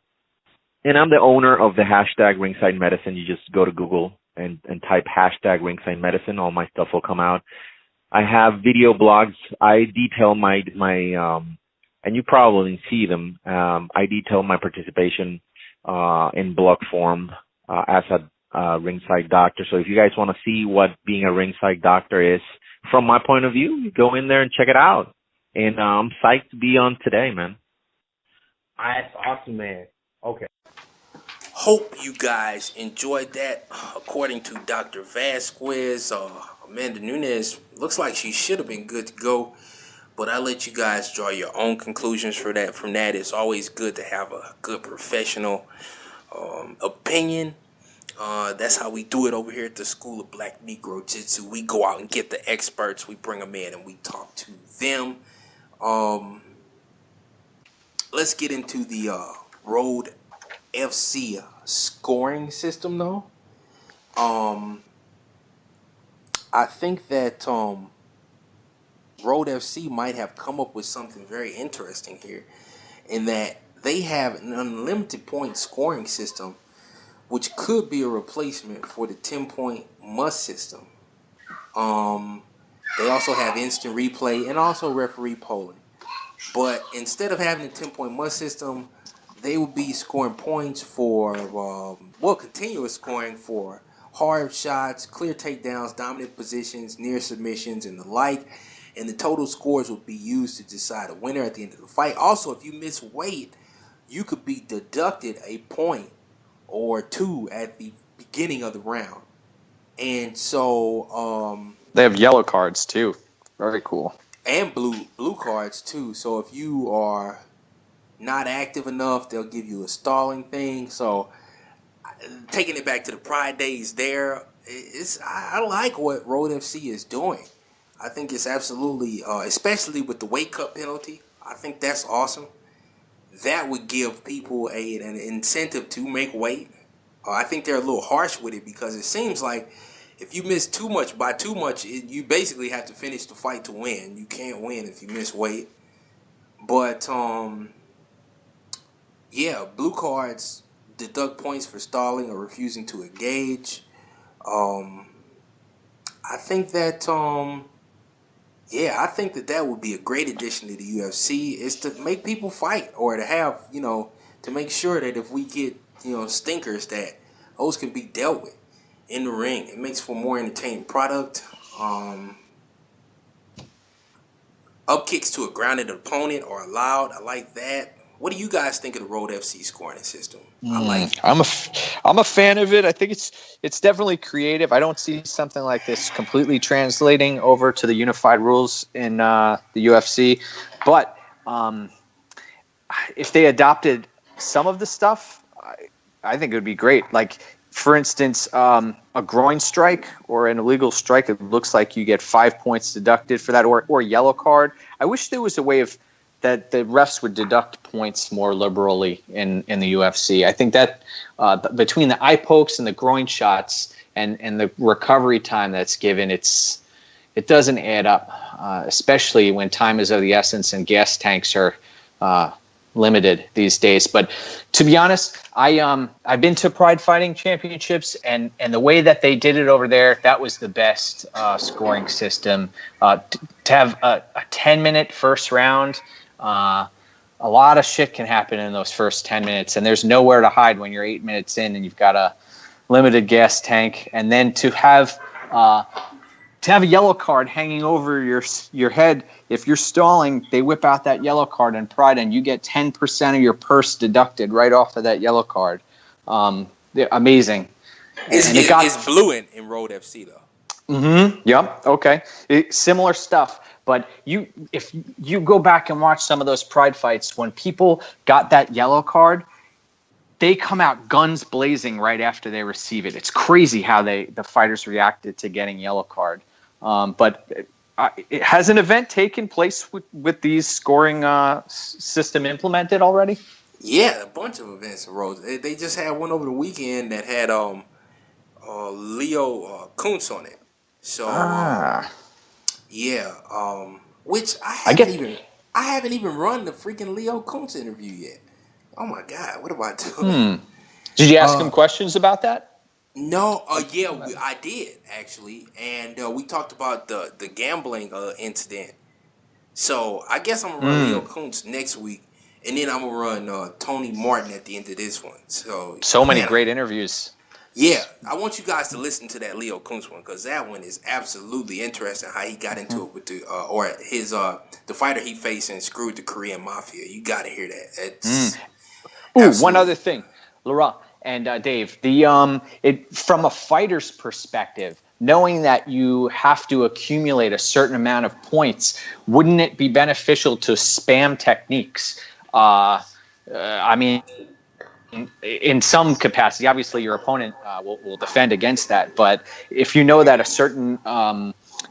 And I'm the owner of the hashtag Ringside Medicine. You just go to Google and type hashtag Ringside Medicine. All my stuff will come out. I have video blogs. I detail my and you probably see them. I detail my participation in blog form as a ringside doctor. So if you guys want to see what being a ringside doctor is from my point of view, you go in there and check it out. And I'm psyched to be on today, man. That's awesome, man. Okay. Hope you guys enjoyed that. According to Dr. Vasquez, Amanda Nunes looks like she should have been good to go, but I let you guys draw your own conclusions for that. From that, it's always good to have a good professional opinion. That's how we do it over here at the School of Black Negro Jitsu. We go out and get the experts, we bring them in, and we talk to them. Let's get into the Road FC scoring system, though. I think that Road FC might have come up with something very interesting here, in that they have an unlimited point scoring system, which could be a replacement for the 10-point must system. They also have instant replay and also referee polling. But instead of having the 10-point must system, they will be scoring points for, continuous scoring for hard shots, clear takedowns, dominant positions, near submissions, and the like. And the total scores will be used to decide a winner at the end of the fight. Also, if you miss weight, you could be deducted a point or two at the beginning of the round. And so they have yellow cards too. Very cool. And blue cards too. So if you are not active enough, they'll give you a stalling thing. So taking it back to the Pride days there, I like what Road FC is doing. I think it's absolutely, especially with the weight cut penalty, I think that's awesome. That would give people an incentive to make weight. I think they're a little harsh with it, because it seems like if you miss too much, you basically have to finish the fight to win. You can't win if you miss weight. But blue cards deduct points for stalling or refusing to engage. I think that that would be a great addition to the UFC, is to make people fight, or to have, to make sure that if we get, stinkers, that those can be dealt with in the ring. It makes for a more entertaining product. Up kicks to a grounded opponent are allowed. I like that. What do you guys think of the Road FC scoring system? I like it. I'm a fan of it. I think it's definitely creative. I don't see something like this completely translating over to the unified rules in the UFC. But if they adopted some of the stuff, I think it would be great. Like, for instance, a groin strike or an illegal strike, it looks like you get 5 points deducted for that, or a yellow card. I wish there was a way of that the refs would deduct points more liberally in the UFC. I think that between the eye pokes and the groin shots and the recovery time that's given, it doesn't add up, especially when time is of the essence and gas tanks are limited these days. But to be honest, I've been to Pride Fighting Championships, and the way that they did it over there, that was the best scoring system. To have a 10-minute first round a lot of shit can happen in those first 10 minutes, and there's nowhere to hide when you're 8 minutes in and you've got a limited gas tank. And then to have a yellow card hanging over your head, if you're stalling, they whip out that yellow card in Pride, and you get 10% of your purse deducted right off of that yellow card. They're amazing. It's blue in Road FC though. Mm-hmm. Yep. Okay. Similar stuff. But if you go back and watch some of those Pride fights, when people got that yellow card, they come out guns blazing right after they receive it. It's crazy how the fighters reacted to getting yellow card. But has an event taken place with these scoring system implemented already? Yeah, a bunch of events in Road. They just had one over the weekend that had Leo Kuntz on it. So which I haven't even run the freaking Leo Kuntz interview yet. Oh my God, what about doing? Did you ask him questions about that? No, I did actually, and we talked about the gambling incident. So I guess I'm gonna run Leo Kuntz next week, and then I'm gonna run Tony Martin at the end of this one. So many great interviews. Yeah, I want you guys to listen to that Leo Kuntz one, because that one is absolutely interesting. How he got into it with the fighter he faced and screwed the Korean mafia. You got to hear that. One other thing, Laurent and Dave. From a fighter's perspective, knowing that you have to accumulate a certain amount of points, wouldn't it be beneficial to spam techniques? I mean, in some capacity, obviously your opponent will defend against that. But if you know that a certain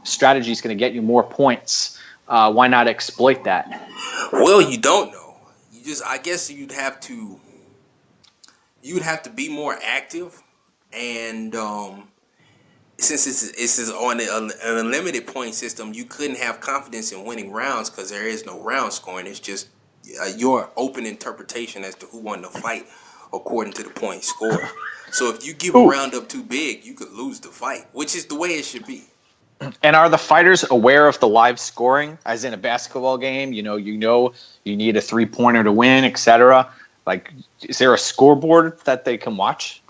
strategy is going to get you more points, why not exploit that? Well, you don't know. I guess you'd have to be more active, and since this is on an unlimited point system, you couldn't have confidence in winning rounds because there is no round scoring. It's just your open interpretation as to who won the fight according to the point score. So if you give a round up too big, you could lose the fight, which is the way it should be. And are the fighters aware of the live scoring, as in a basketball game? You need a 3-pointer to win, etc. Like, is there a scoreboard that they can watch?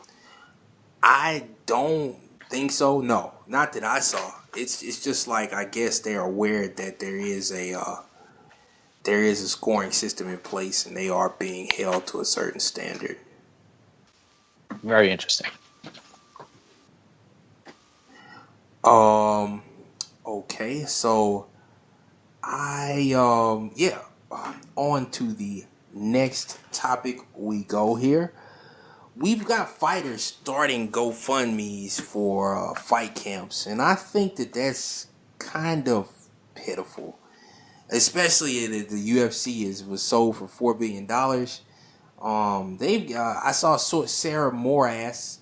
I don't think so. No, not that I saw. It's just like, I guess they're aware that there is a scoring system in place, and they are being held to a certain standard. Very interesting. Okay, so on to the next topic we go here. We've got fighters starting GoFundMes for fight camps, and I think that's kind of pitiful, especially the UFC was sold for $4 billion. I saw Sarah Moras.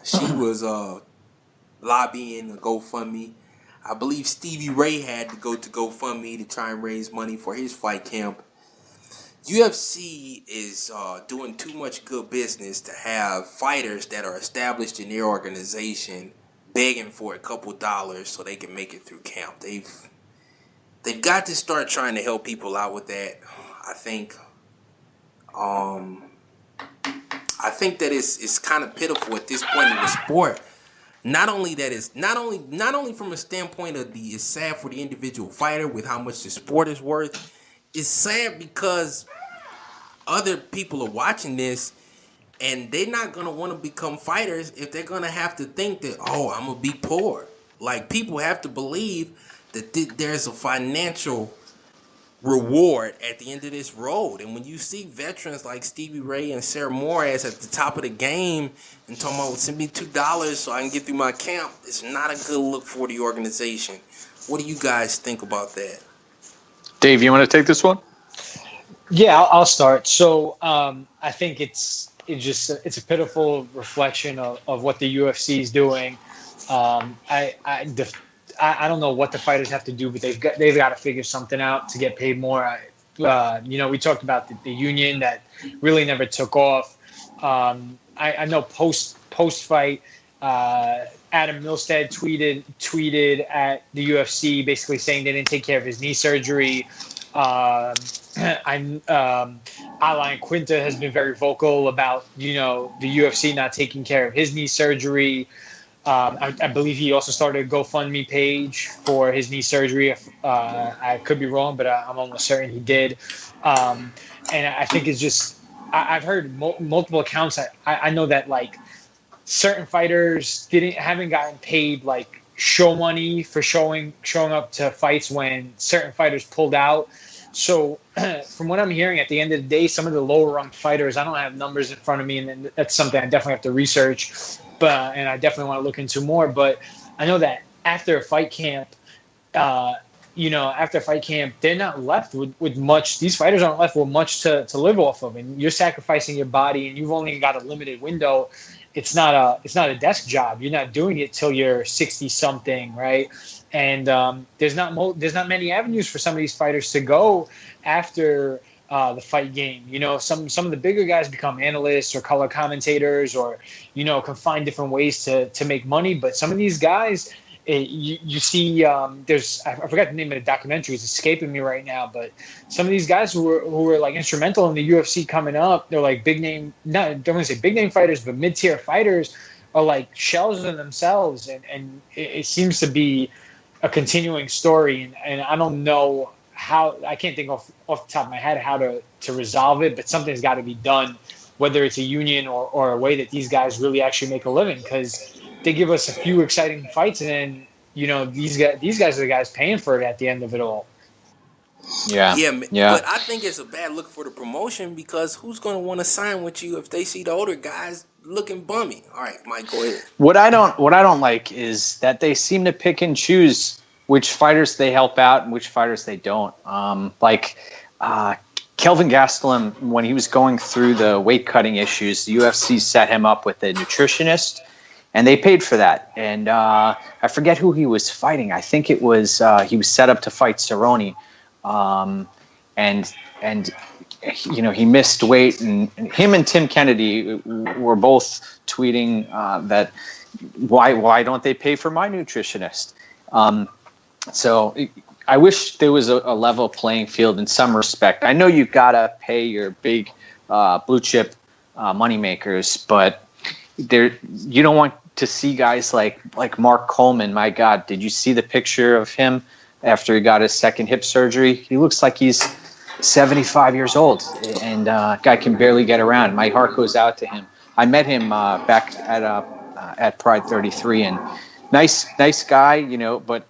She was lobbying a GoFundMe. I believe Stevie Ray had to go to GoFundMe to try and raise money for his fight camp. UFC is doing too much good business to have fighters that are established in their organization begging for a couple dollars so they can make it through camp. They've got to start trying to help people out with that. I think that it's kind of pitiful at this point in the sport. Not only from a standpoint of it's sad for the individual fighter with how much the sport is worth. It's sad because other people are watching this, and they're not gonna want to become fighters if they're gonna have to think that, I'm gonna be poor. Like, people have to believe that there's a financial reward at the end of this road. And when you see veterans like Stevie Ray and Sarah Moras at the top of the game and talking about, send me $2 so I can get through my camp, it's not a good look for the organization. What do you guys think about that? Dave, you want to take this one? Yeah, I'll start. So I think it's a pitiful reflection of what the UFC is doing. I don't know what the fighters have to do, but they've got to figure something out to get paid more. We talked about the union that really never took off. I know post fight, Adam Milstead tweeted at the UFC basically saying they didn't take care of his knee surgery. Alain Quinta has been very vocal about, the UFC not taking care of his knee surgery. I believe he also started a GoFundMe page for his knee surgery. I could be wrong, but I'm almost certain he did. And I think it's just, I've heard multiple accounts. I know that like certain fighters haven't gotten paid like show money for showing up to fights when certain fighters pulled out. So from what I'm hearing, at the end of the day, some of the lower rung fighters, I don't have numbers in front of me, and that's something I definitely have to research, and I definitely want to look into more. But I know that after a fight camp, they're not left with much. These fighters aren't left with much to live off of, and you're sacrificing your body, and you've only got a limited window. It's not a desk job. You're not doing it till you're 60 something, right? And there's not many avenues for some of these fighters to go after the fight game. Some of the bigger guys become analysts or color commentators, or can find different ways to make money. But some of these guys, you see, there's, I forgot the name of the documentary. It's escaping me right now. But some of these guys who were like instrumental in the UFC coming up, they're like big name, don't want to say big name fighters, but mid tier fighters are like shells in themselves, and it seems to be a continuing story. And I don't know how, I can't think off the top of my head how to resolve it, but something's got to be done, whether it's a union or a way that these guys really actually make a living, because they give us a few exciting fights, and then these guys are the guys paying for it at the end of it all. Yeah. But I think it's a bad look for the promotion, because who's going to want to sign with you if they see the older guys looking bummy? All right, Mike, go ahead. What I don't like is that they seem to pick and choose which fighters they help out and which fighters they don't. Kelvin Gastelum, when he was going through the weight cutting issues, the UFC set him up with a nutritionist, and they paid for that. And I forget who he was fighting. I think it was he was set up to fight Cerrone, and he missed weight, and him and Tim Kennedy were both tweeting that why don't they pay for my nutritionist? So I wish there was a level playing field in some respect. I know you've got to pay your big blue chip moneymakers, but you don't want to see guys like Mark Coleman. My God, did you see the picture of him after he got his second hip surgery? He looks like he's 75 years old, and guy can barely get around. My heart goes out to him. I met him back at Pride 33, and nice guy, but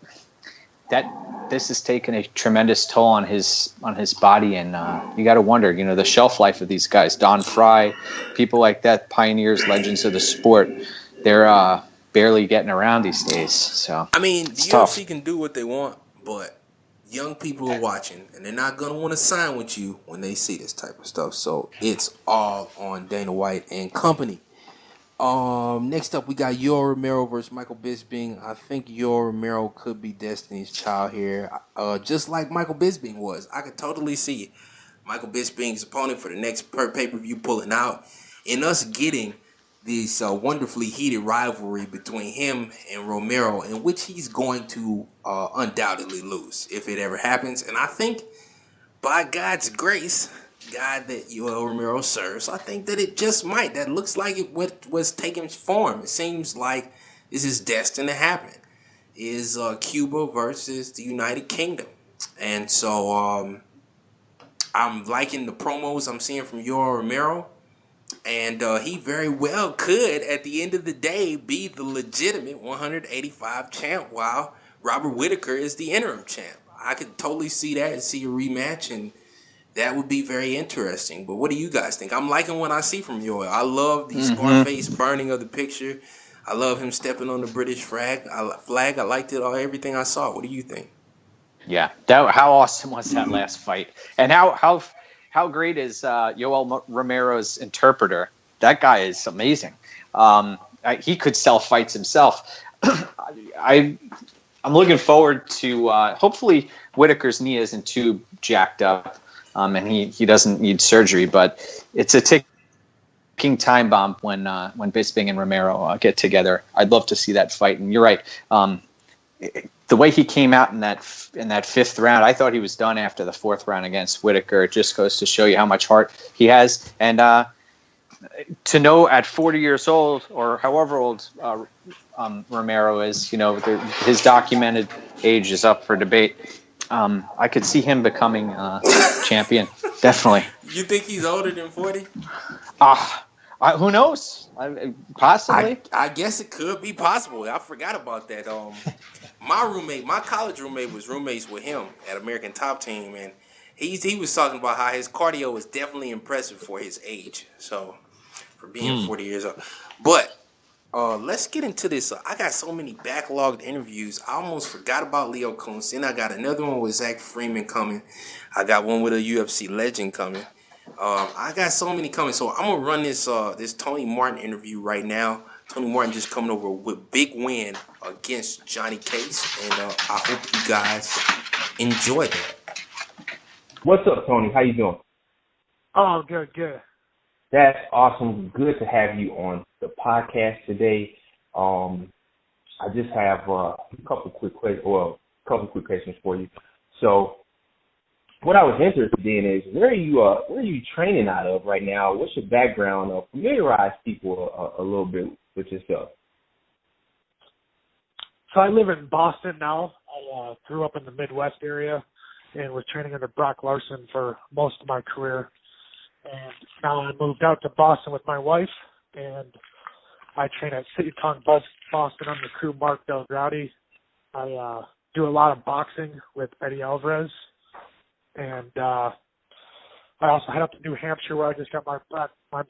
this has taken a tremendous toll on his body, and you got to wonder, the shelf life of these guys. Don Fry, people like that, pioneers, legends of the sport, they're barely getting around these days. So I mean, the tough. UFC can do what they want, but young people are watching, and they're not going to want to sign with you when they see this type of stuff. So it's all on Dana White and company. Next up, we got Yoel Romero versus Michael Bisping. I think Yoel Romero could be Destiny's Child here, just like Michael Bisping was. I could totally see Michael Bisping's opponent for the next pay-per-view pulling out, and us getting this wonderfully heated rivalry between him and Romero, in which he's going to undoubtedly lose if it ever happens. And I think, by God's grace, God that Yoel Romero serves, I think that it just might. That looks like it was taking form. It seems like this is destined to happen. Is Cuba versus the United Kingdom. And so I'm liking the promos I'm seeing from Yoel Romero. And he very well could, at the end of the day, be the legitimate 185 champ, while Robert Whittaker is the interim champ. I could totally see that and see a rematch, and that would be very interesting. But what do you guys think? I'm liking what I see from Yoel. I love the Scarface burning of the picture. I love him stepping on the British flag. I liked it, everything I saw. What do you think? Yeah, how awesome was that last fight? And how great is Yoel Romero's interpreter? That guy is amazing. He could sell fights himself. I'm looking forward to hopefully Whittaker's knee isn't too jacked up, and he doesn't need surgery. But it's a ticking time bomb when Bisping and Romero get together. I'd love to see that fight. And you're right. the way he came out in that fifth round, I thought he was done after the fourth round against Whitaker. It just goes to show you how much heart he has. And to know at 40 years old or however old Romero is, his documented age is up for debate. I could see him becoming champion. Definitely. You think he's older than 40? Who knows? Possibly. I guess it could be possible. I forgot about that. My college roommate was roommates with him at American Top Team, and he was talking about how his cardio was definitely impressive for his age. So for being 40 years old. But let's get into this. I got so many backlogged interviews. I almost forgot about Leo Kuntz. Then I got another one with Zach Freeman coming. I got one with a UFC legend coming. I got so many coming. So I'm gonna run this Tony Martin interview right now. Tony Martin just coming over with big win against Johnny Case, and I hope you guys enjoy that. What's up, Tony? How you doing? Oh, good. That's awesome. Good to have you on the podcast today. I just have a couple quick questions for you. So, what I was interested in is where are you training out of right now? What's your background? Familiarize people a little bit with yourself. So I live in Boston now. I grew up in the Midwest area and was training under Brock Larson for most of my career. And now I moved out to Boston with my wife, and I train at City Kong Boston under crew Mark Del Gradi. I do a lot of boxing with Eddie Alvarez. And I also head up to New Hampshire where I just got my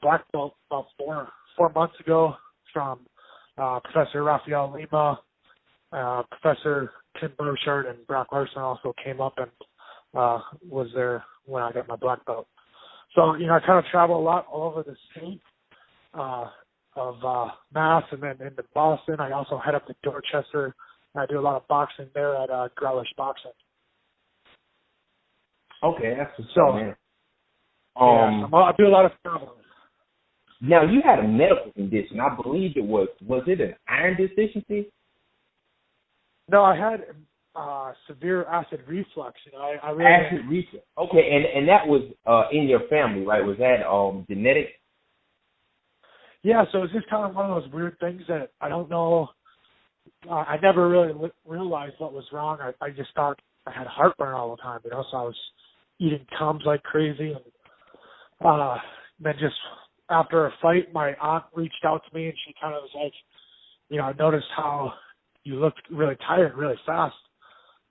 black belt about four months ago from Professor Rafael Lima, Professor Tim Burchard, and Brock Larson also came up and was there when I got my black belt. So, I kind of travel a lot all over the state of Mass and then into Boston. I also head up to Dorchester. I do a lot of boxing there at Growlish Boxing. Okay, that's what's up, man. I do a lot of traveling. Now, you had a medical condition. I believe was it an iron deficiency? No, I had severe acid reflux. Acid reflux. Okay, and that was in your family, right? Was that genetic? Yeah, so it's just kind of one of those weird things that I don't know. I never really realized what was wrong. I just thought I had heartburn all the time, so I was eating Tums like crazy. And then just after a fight, my aunt reached out to me, and she kind of was like, I noticed how you looked really tired really fast.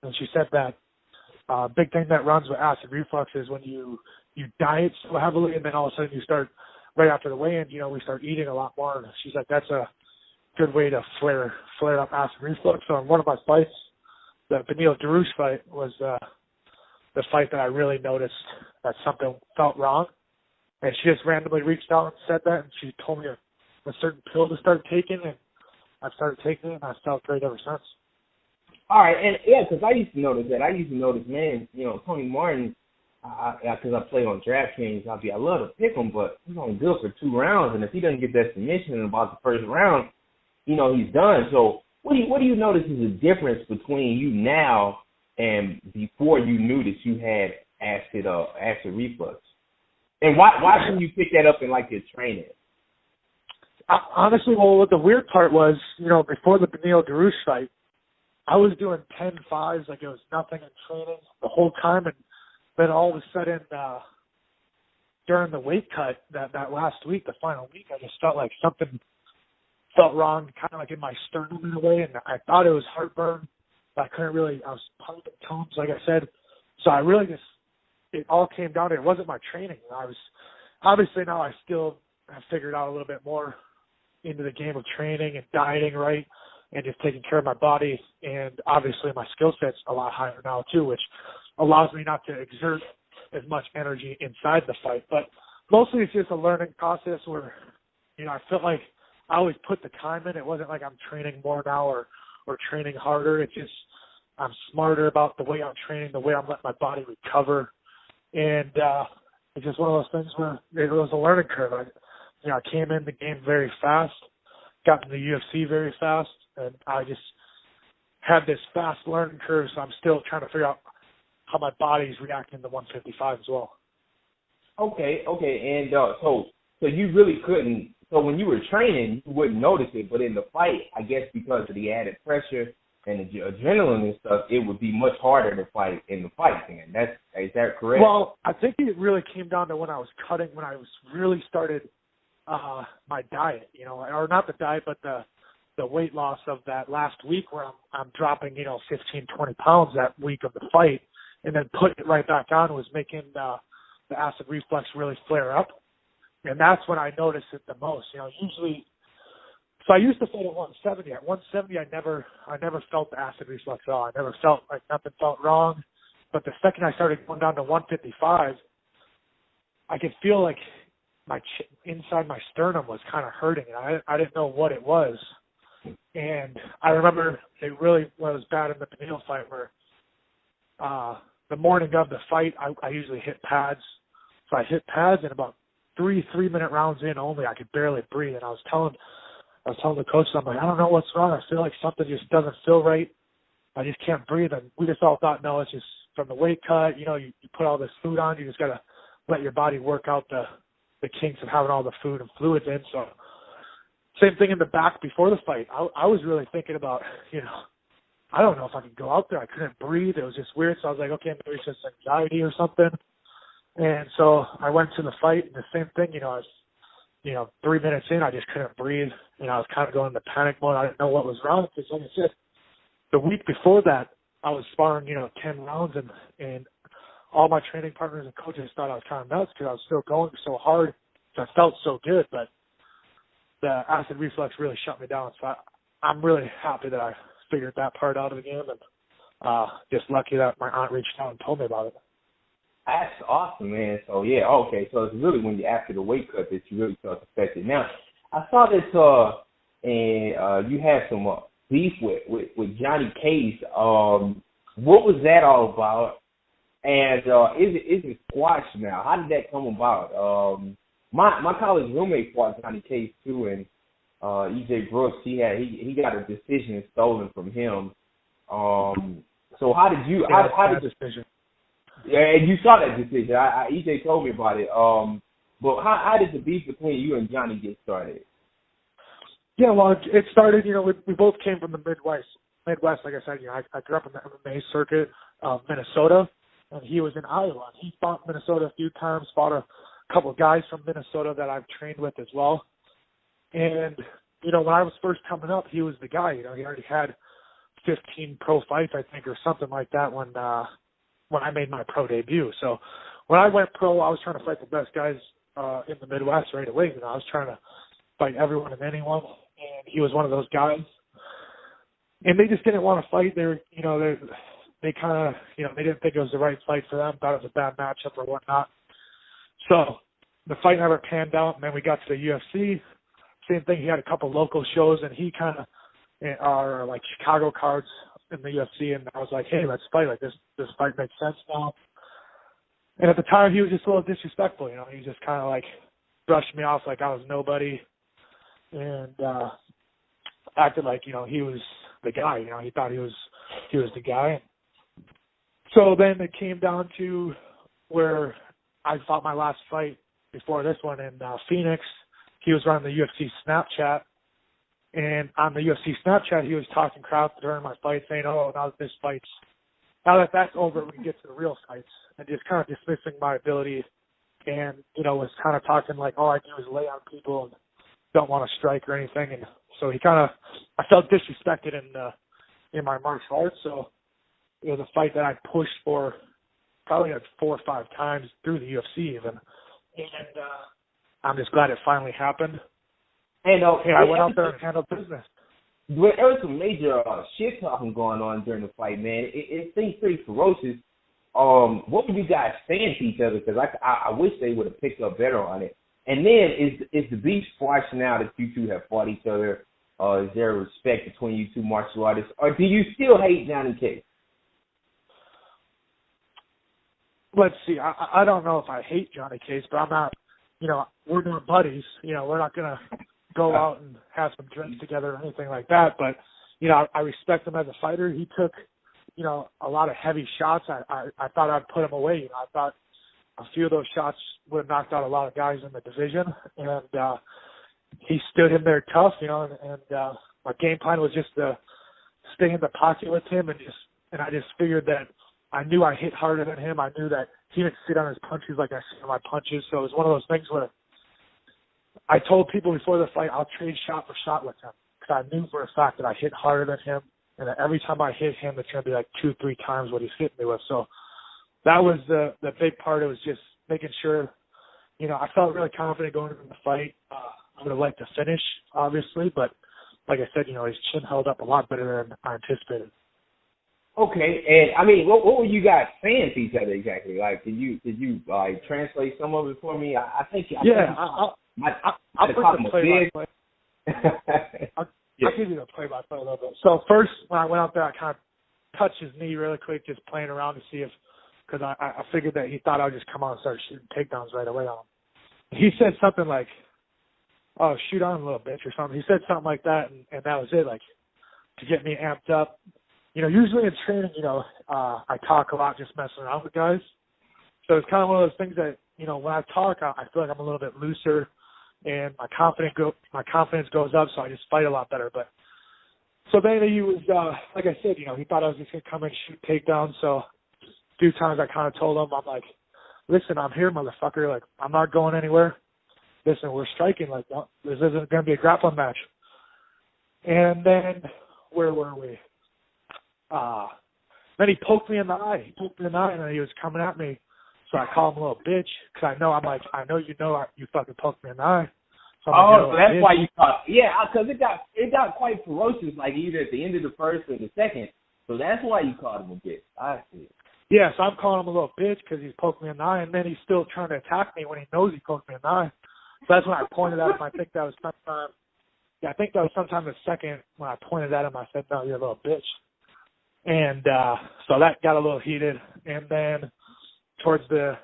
And she said that big thing that runs with acid reflux is when you diet so heavily, and then all of a sudden you start, right after the weigh-in, we start eating a lot more. And she's like, that's a good way to flare up acid reflux. So in one of my fights, the Beneil Dariush fight was the fight that I really noticed that something felt wrong. And she just randomly reached out and said that, and she told me a certain pill to start taking, and I started taking it, and I felt great ever since. All right, and yeah, because I used to notice that. I used to notice, man, Tony Martin, because I play on DraftKings, I love to pick him, but he's only good for 2 rounds, and if he doesn't get that submission in about the first round, he's done. So what do you notice is the difference between you now and before you knew that you had acid reflux? And why couldn't you pick that up in your training? Honestly, well, what the weird part was, before the Beneil Dariush fight, I was doing 10-5s like it was nothing in training the whole time, and then all of a sudden, during the weight cut that last week, the final week, I just felt like something felt wrong, kind of like in my sternum in a way, and I thought it was heartburn, but I was pumping Tums, like I said. So I really it all came down to it wasn't my training. Obviously now I still have figured out a little bit more into the game of training and dieting right and just taking care of my body. And obviously my skill set's a lot higher now too, which allows me not to exert as much energy inside the fight. But mostly it's just a learning process where, I felt like I always put the time in. It wasn't like I'm training more now or training harder. It's just I'm smarter about the way I'm training, the way I'm letting my body recover. And it's just one of those things where it was a learning curve. I came in the game very fast, got in the UFC very fast, and I just had this fast learning curve, so I'm still trying to figure out how my body's reacting to 155 as well. Okay, and so you really couldn't. So when you were training, you wouldn't notice it, but in the fight, I guess because of the added pressure and the adrenaline and stuff, it would be much harder to fight in the fight. Then is that correct? Well, I think it really came down to when I was really started my diet, or not the diet, but the weight loss of that last week where I'm dropping, 15, 20 pounds that week of the fight, and then putting it right back on was making the acid reflux really flare up. And that's when I noticed it the most. Usually, so I used to fight at 170. At 170, I never felt the acid reflux at all. I never felt like nothing felt wrong. But the second I started going down to 155, I could feel like inside my sternum was kind of hurting, and I didn't know what it was. And I remember it really was bad in the Benil fight where the morning of the fight, I usually hit pads. So I hit pads, and about 3-minute rounds in only, I could barely breathe. And I was telling the coach, I'm like, I don't know what's wrong. I feel like something just doesn't feel right. I just can't breathe. And we just all thought, no, it's just from the weight cut. You put all this food on. You just got to let your body work out the kinks of having all the food and fluids in. So same thing in the back before the fight. I was really thinking about, I don't know if I could go out there. I couldn't breathe. It was just weird. So I was like, okay, maybe it's just anxiety or something. And so I went to the fight, and the same thing, I was, 3 minutes in, I just couldn't breathe. I was kind of going into panic mode. I didn't know what was wrong. Because like I said, the week before that, I was sparring, 10 rounds, and all my training partners and coaches thought I was kind of nuts because I was still going so hard. So I felt so good, but the acid reflux really shut me down. So I'm really happy that I figured that part out of the game, and just lucky that my aunt reached out and told me about it. That's awesome, man. So yeah, okay. So it's really when you're after the weight cut that you really felt affected. Now, I saw this, and you had some beef with Johnny Case. What was that all about? And is it squashed now? How did that come about? My college roommate fought Johnny Case too, and EJ Brooks. He got a decision stolen from him. So how did you? How did decision? Yeah, and you saw that decision. EJ told me about it. But how did the beef between you and Johnny get started? Yeah, well, it started, we both came from the Midwest. Like I said, I grew up in the MMA circuit of Minnesota, and he was in Iowa. He fought Minnesota a few times, fought a couple of guys from Minnesota that I've trained with as well. And, when I was first coming up, he was the guy. He already had 15 pro fights, I think, or something like that when I made my pro debut. So when I went pro, I was trying to fight the best guys in the Midwest right away. I was trying to fight everyone and anyone, and he was one of those guys. And they just didn't want to fight. They kind of, they didn't think it was the right fight for them, thought it was a bad matchup or whatnot. So the fight never panned out, and then we got to the UFC. Same thing, he had a couple local shows, and he kind of are like Chicago cards in the UFC, and I was like, hey, let's fight. Like, this fight makes sense now. And at the time, he was just a little disrespectful, he just kind of like brushed me off like I was nobody, and acted like, he was the guy, he thought he was the guy. So then it came down to where I fought my last fight before this one in Phoenix. He was running the UFC Snapchat, and on the UFC Snapchat, he was talking crap during my fight, saying, oh, now that that's over, we can get to the real fights, and just kind of dismissing my ability, and, was kind of talking like, all I do is lay on people and don't want to strike or anything. And so I felt disrespected in my martial arts. So it was a fight that I pushed for probably like 4 or 5 times through the UFC even. And I'm just glad it finally happened. And I went out there and handled business. There was some major shit talking going on during the fight, man. It seems pretty ferocious. What were you guys saying to each other? Because I wish they would have picked up better on it. And then is the beef squashed now that you two have fought each other? Is there respect between you two martial artists? Or do you still hate Johnny Case? Let's see. I don't know if I hate Johnny Case, but I'm not, we're not buddies. We're not going to go out and have some drinks together or anything like that. But, I respect him as a fighter. He took, a lot of heavy shots. I thought I'd put him away. I thought a few of those shots would have knocked out a lot of guys in the division. And he stood in there tough, and my game plan was just to stay in the pocket with him and I just figured that I knew I hit harder than him. I knew that he didn't sit on his punches like I sit on my punches. So it was one of those things where I told people before the fight I'll trade shot for shot with him because I knew for a fact that I hit harder than him and that every time I hit him it's going to be like 2-3 times what he's hitting me with. So that was the big part. It was just making sure, I felt really confident going into the fight. I would have liked to finish, obviously, but like I said, his chin held up a lot better than I anticipated. Okay, and I mean, what were you guys saying to each other exactly? Like, did you like translate some of it for me? I think. I'll put the play-by-play. I'll give you the play-by-play a little bit. So first, when I went out there, I kind of touched his knee really quick, just playing around to see because I figured that he thought I would just come out and start shooting takedowns right away on him. He said something like, "Oh, shoot on a little bitch" or something. He said something like that, and that was it, like to get me amped up. Usually in training, I talk a lot just messing around with guys. So it's kind of one of those things that, when I talk, I feel like I'm a little bit looser and my confidence goes up, so I just fight a lot better. But so then he was, like I said, he thought I was just going to come and shoot takedowns. So a few times I kind of told him, I'm like, listen, I'm here, motherfucker. Like, I'm not going anywhere. Listen, we're striking. Like, no, this isn't going to be a grappling match. And then where were we? Then he poked me in the eye. And then he was coming at me. So I called him a little bitch because I know you fucking poked me in the eye. So so that's why you thought, because it got quite ferocious, like either at the end of the first or the second. So that's why you called him a bitch. I see. Yeah, so I'm calling him a little bitch because he's poking me in the eye, and then he's still trying to attack me when he knows he poked me in the eye. So that's when I pointed at him. I think that was sometime the second when I pointed at him. I said, "No, you're a little bitch." And so that got a little heated. And then towards the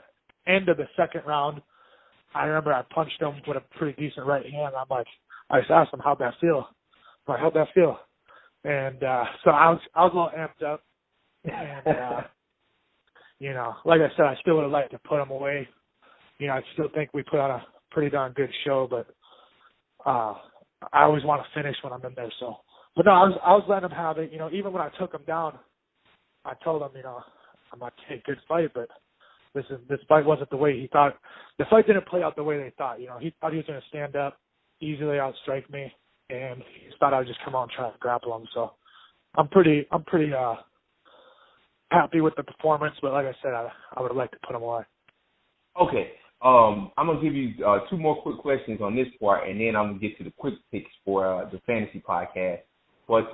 end of the second round, I remember I punched him with a pretty decent right hand. I just asked him, "How'd that feel?" I'm like, "How'd that feel?" And so I was a little amped up. And, like I said, I still would have liked to put him away. I still think we put on a pretty darn good show, but I always want to finish when I'm in there. So. But no, I was letting him have it. Even when I took him down, I told him, I'm like, hey, good fight, but this fight wasn't the way he thought. The fight didn't play out the way they thought. He thought he was going to stand up, easily outstrike me, and he thought I would just come out and try to grapple him. So I'm pretty happy with the performance. But like I said, I would have liked to put him away. Okay. I'm gonna give you 2 more quick questions on this part, and then I'm gonna get to the quick picks for the fantasy podcast. But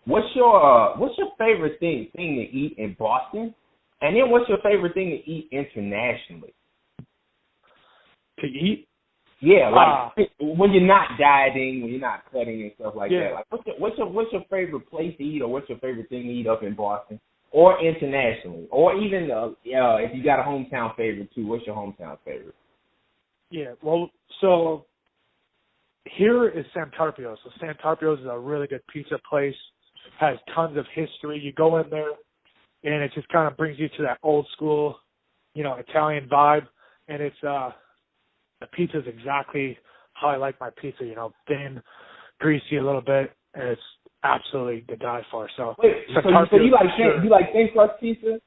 what's your favorite thing to eat in Boston? And then what's your favorite thing to eat internationally? To eat? Yeah, like when you're not dieting, when you're not cutting and stuff like that. Like what's your favorite place to eat, or what's your favorite thing to eat up in Boston, or internationally, or even if you got a hometown favorite too? What's your hometown favorite? Yeah, well, so here is Santarpio's. So Santarpio's is a really good pizza place. Has tons of history. You go in there, and it just kind of brings you to that old school, Italian vibe. And it's the pizza is exactly how I like my pizza. Thin, greasy a little bit, and it's absolutely to die for. So, so you like thin crust pizza?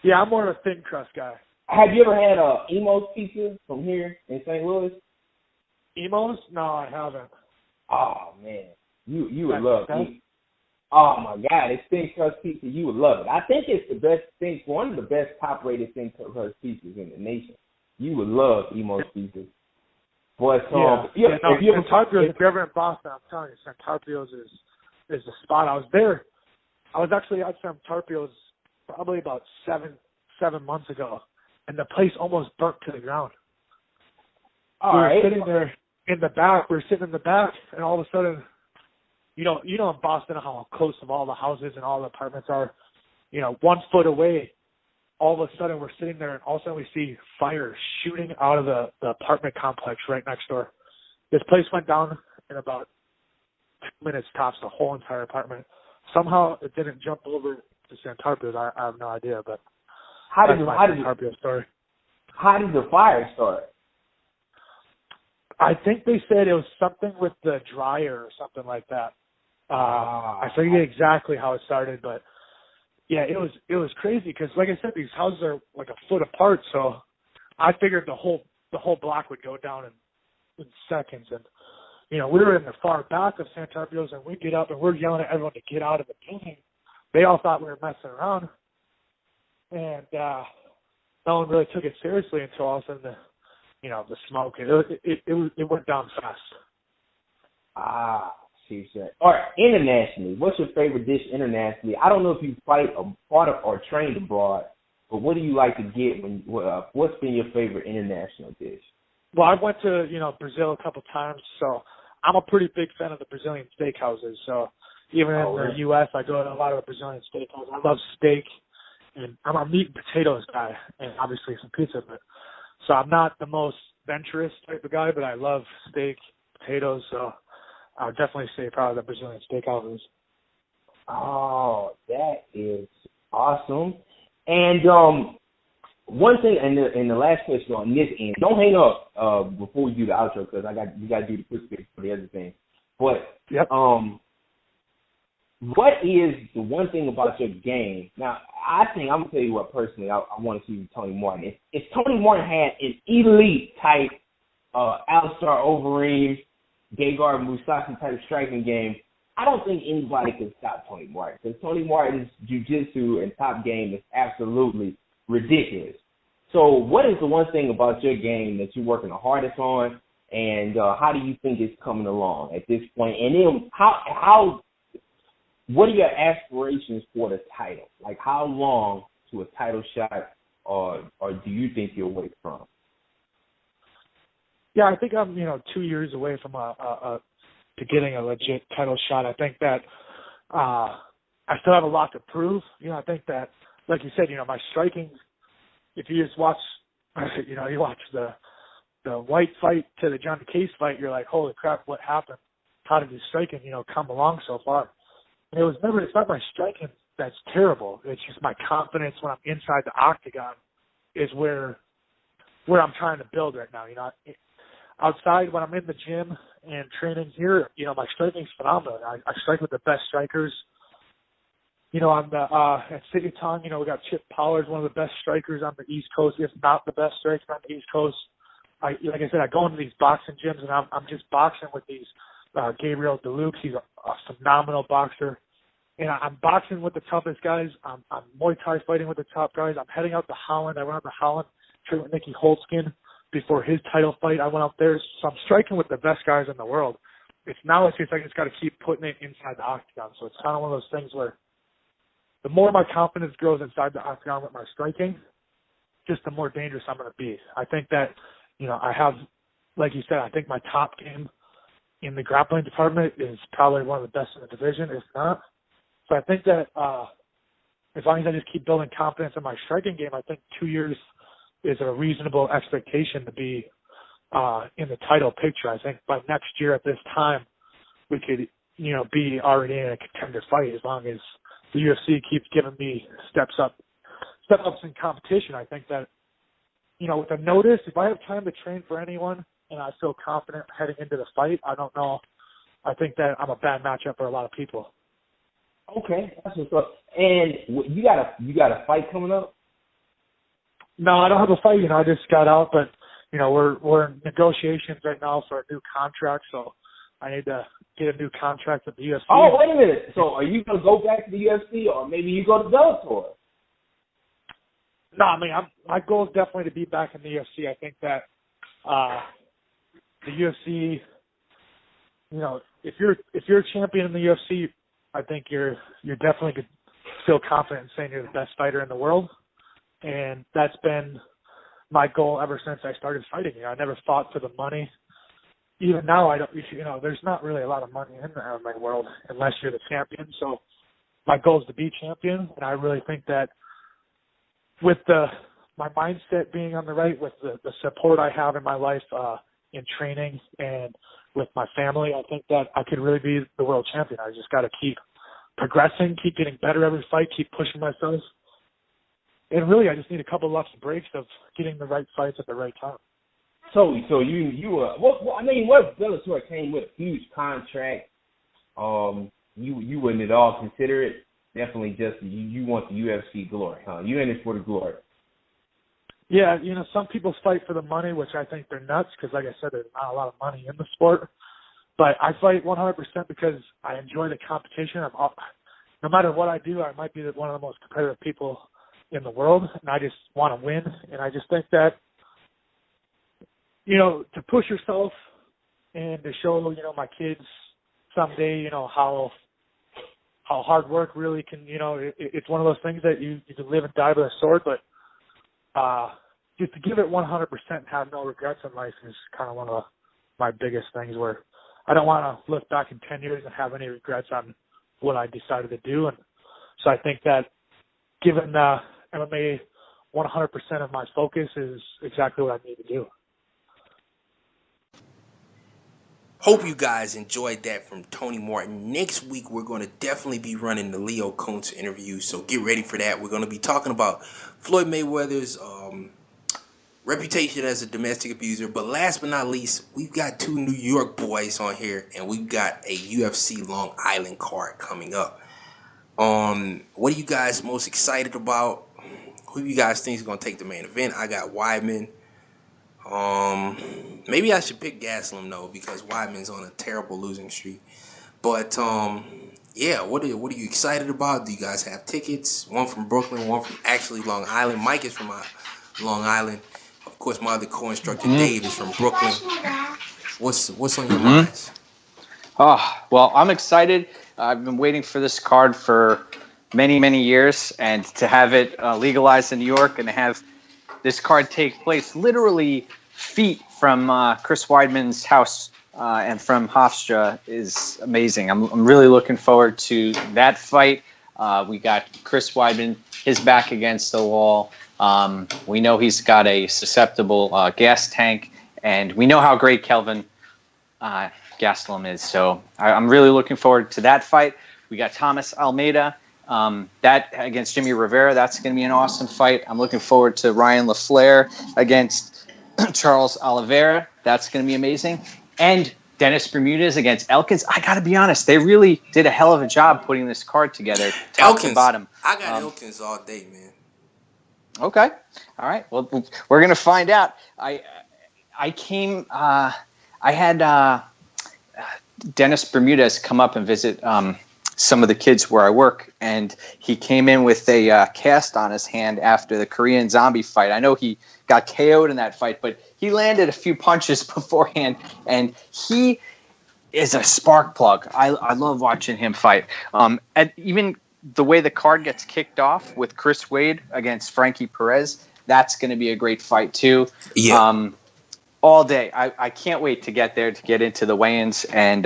Yeah, I'm more of a thin crust guy. Have you ever had Emo's pizza from here in St. Louis? Emo's? No, I haven't. Oh man, you would love it. Oh my God, it's thin crust pizza. You would love it. I think it's the best thing, one of the best top-rated thin crust pizzas in the nation. You would love Emo's pizza. But if you're ever in Boston, I'm telling you, Santarpio's is the spot. I was there. I was actually at Santarpio's probably about seven months ago, and the place almost burnt to the ground. We were sitting there in the back. And all of a sudden, in Boston how close of all the houses and all the apartments are. 1 foot away, all of a sudden we're sitting there, and all of a sudden we see fire shooting out of the apartment complex right next door. This place went down in about 2 minutes tops the whole entire apartment. Somehow it didn't jump over to Santarpio's. I have no idea, but that's my Santarpio story. How did the fire start? I think they said it was something with the dryer or something like that. I forget exactly how it started, but yeah, it was crazy because, like I said, these houses are like a foot apart, so I figured the whole block would go down in seconds. And we were in the far back of Santarpio's, and we get up and we're yelling at everyone to get out of the building. They all thought we were messing around, and no one really took it seriously until all of a sudden the smoke. It went down fast. She said. All right, internationally, what's your favorite dish internationally? I don't know if you fought or trained abroad, but what do you like to get what's been your favorite international dish? Well, I went to, Brazil a couple times, so I'm a pretty big fan of the Brazilian steakhouses. So even in the U.S., I go to a lot of the Brazilian steakhouses. I love steak, and I'm a meat and potatoes guy, and obviously some pizza. So I'm not the most venturous type of guy, but I love steak, potatoes, so I would definitely say probably the Brazilian steakhouses. Oh, that is awesome. And one thing, and the last question on this end, don't hang up before we do the outro because we got to do the quick fix for the other thing. But what is the one thing about your game? Now, I think I'm gonna tell you what personally I want to see with Tony Martin. If Tony Martin had an elite type, Alistar Overeem, Gegard Mousasi type striking game, I don't think anybody can stop Tony Martin because Tony Martin's jiu-jitsu and top game is absolutely ridiculous. So what is the one thing about your game that you're working the hardest on, and how do you think it's coming along at this point? And then what are your aspirations for the title? Like how long to a title shot or do you think you'll wait from? Yeah, I think I'm 2 years away from to getting a legit title shot. I think that I still have a lot to prove. I think that, like you said, my striking. If you just watch, you watch the White fight to the John Case fight, you're like, holy crap, what happened? How did his striking, come along so far? And it's not my striking that's terrible. It's just my confidence when I'm inside the octagon is where I'm trying to build right now. Outside when I'm in the gym and training here, my striking's phenomenal. I strike with the best strikers. On the at Sigaton, we got Chip Pollard, one of the best strikers on the East Coast, if not the best striker on the East Coast. Like I said, I go into these boxing gyms and I'm just boxing with these Gabriel Deluxe. He's a phenomenal boxer. And I'm boxing with the toughest guys. I'm Muay Thai fighting with the top guys. I'm heading out to Holland. I went out to Holland, trained with Nicky Holtzkin before his title fight. I went out there. So I'm striking with the best guys in the world. It's just I just got to keep putting it inside the octagon. So it's kind of one of those things where the more my confidence grows inside the octagon with my striking, just the more dangerous I'm going to be. I think that, I have, like you said, I think my top game in the grappling department is probably one of the best in the division, if not. So I think that as long as I just keep building confidence in my striking game, I think 2 years is a reasonable expectation to be in the title picture. I think by next year at this time, we could, be already in a contender fight as long as the UFC keeps giving me step ups in competition. I think that, with a notice, if I have time to train for anyone and I feel confident heading into the fight, I don't know. I think that I'm a bad matchup for a lot of people. Okay, that's what's up. And you got a fight coming up? No, I don't have a fight. I just got out, but we're in negotiations right now for a new contract, so I need to get a new contract with the UFC. Oh, wait a minute. So are you gonna go back to the UFC, or maybe you go to Bellator? No, I mean my goal is definitely to be back in the UFC. I think that the UFC, if you're a champion in the UFC, I think you're definitely could feel confident in saying you're the best fighter in the world, and that's been my goal ever since I started fighting. I never fought for the money. Even now, I don't. There's not really a lot of money in the MMA world unless you're the champion. So my goal is to be champion, and I really think that with my mindset being on the right, with the support I have in my life in training and with my family, I think that I could really be the world champion. I just got to keep progressing, keep getting better every fight, keep pushing myself. And really, I just need a couple lucky breaks of getting the right fights at the right time. So what Bellator came with a huge contract. You wouldn't at all consider it. Definitely just you want the UFC glory, huh? You in it for the glory. Yeah, some people fight for the money, which I think they're nuts because, like I said, there's not a lot of money in the sport. But I fight 100% because I enjoy the competition. No matter what I do, I might be one of the most competitive people in the world, and I just want to win. And I just think that, to push yourself and to show, my kids someday, how hard work really can, it's one of those things that you can live and die with a sword, but just to give it 100% and have no regrets in life is kind of one of my biggest things, where I don't want to look back in 10 years and have any regrets on what I decided to do. And so I think that giving MMA 100% of my focus is exactly what I need to do. Hope you guys enjoyed that from Tony Martin. Next week, we're going to definitely be running the Leo Kuntz interview, so get ready for that. We're going to be talking about Floyd Mayweather's reputation as a domestic abuser. But last but not least, we've got two New York boys on here, and we've got a UFC Long Island card coming up. What are you guys most excited about? Who do you guys think is going to take the main event? I got Weidman. Maybe I should pick Gastelum though, because Weidman's on a terrible losing streak. But yeah, what are you excited about? Do you guys have tickets? One from Brooklyn, one from actually Long Island. Mike is from Long Island. Of course, my other co-instructor Dave is from Brooklyn. What's on your minds? Oh, well, I'm excited. I've been waiting for this card for many, many years, and to have it legalized in New York and to have this card take place literally feet from Chris Weidman's house and from Hofstra is amazing. I'm really looking forward to that fight. We got Chris Weidman, his back against the wall. We know he's got a susceptible gas tank, and we know how great Kelvin Gastelum is. So I'm really looking forward to that fight. We got Thomas Almeida. That against Jimmy Rivera, that's going to be an awesome fight. I'm looking forward to Ryan LaFleur against Charles Oliveira. That's going to be amazing. And Dennis Bermudez against Elkins. I got to be honest, they really did a hell of a job putting this card together, top to bottom. I got Elkins all day, man. Okay. All right. Well, we're going to find out. I had Dennis Bermudez come up and visit some of the kids where I work, and he came in with a cast on his hand after the Korean Zombie fight. I know he got KO'd in that fight, but he landed a few punches beforehand, and he is a spark plug. I love watching him fight. And even the way the card gets kicked off with Chris Wade against Frankie Perez, that's going to be a great fight too. Yeah. All day. I can't wait to get there, to get into the weigh-ins. And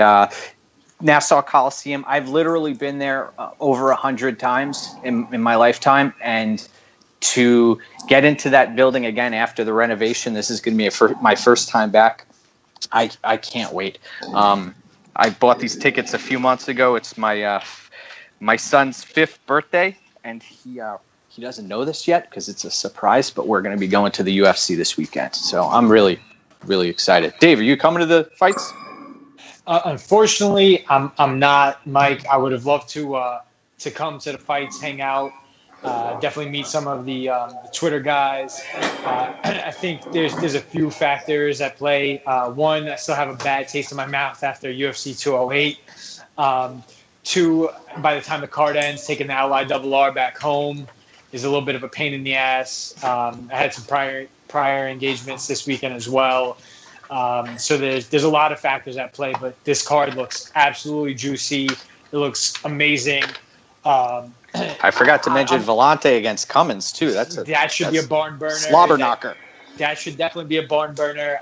Nassau Coliseum, I've literally been there over 100 times in my lifetime, and to get into that building again after the renovation, this is going to be my first time back. I can't wait. I bought these tickets a few months ago. It's my son's 5th birthday, and he doesn't know this yet because it's a surprise, but we're going to be going to the UFC this weekend. So I'm really, really excited. Dave, are you coming to the fights? Unfortunately, I'm not, Mike. I would have loved to come to the fights, hang out, definitely meet some of the Twitter guys. I think there's a few factors at play. One, I still have a bad taste in my mouth after UFC 208. Two, by the time the card ends, taking the LIRR back home is a little bit of a pain in the ass. I had some prior engagements this weekend as well. So there's a lot of factors at play, but this card looks absolutely juicy. It looks amazing. I forgot to mention Vellante against Cummins too. That should be a barn burner. Slobber knocker. That should definitely be a barn burner.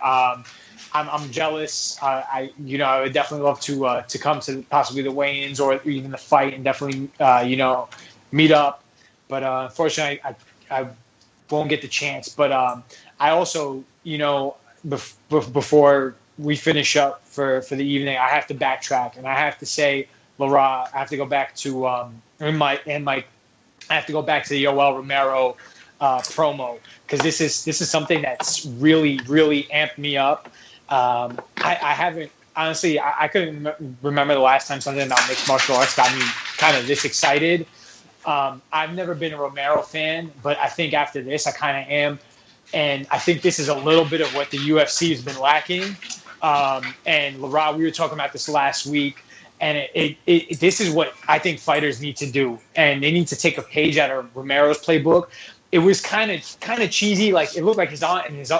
I'm jealous. I would definitely love to come to possibly the weigh-ins or even the fight and definitely meet up. But unfortunately, I won't get the chance. But I also before we finish up for the evening, I have to backtrack, and I have to say, Laura, I have to go back to I have to go back to the Yoel Romero promo, because this is something that's really amped me up. I haven't honestly, I couldn't remember the last time something about mixed martial arts got me kind of this excited. I've never been a Romero fan, but I think after this I kind of am. And I think this is a little bit of what the UFC has been lacking. And Laura, we were talking about this last week, and this is what I think fighters need to do. And they need to take a page out of Romero's playbook. It was kind of cheesy. Like, it looked like his aunt and his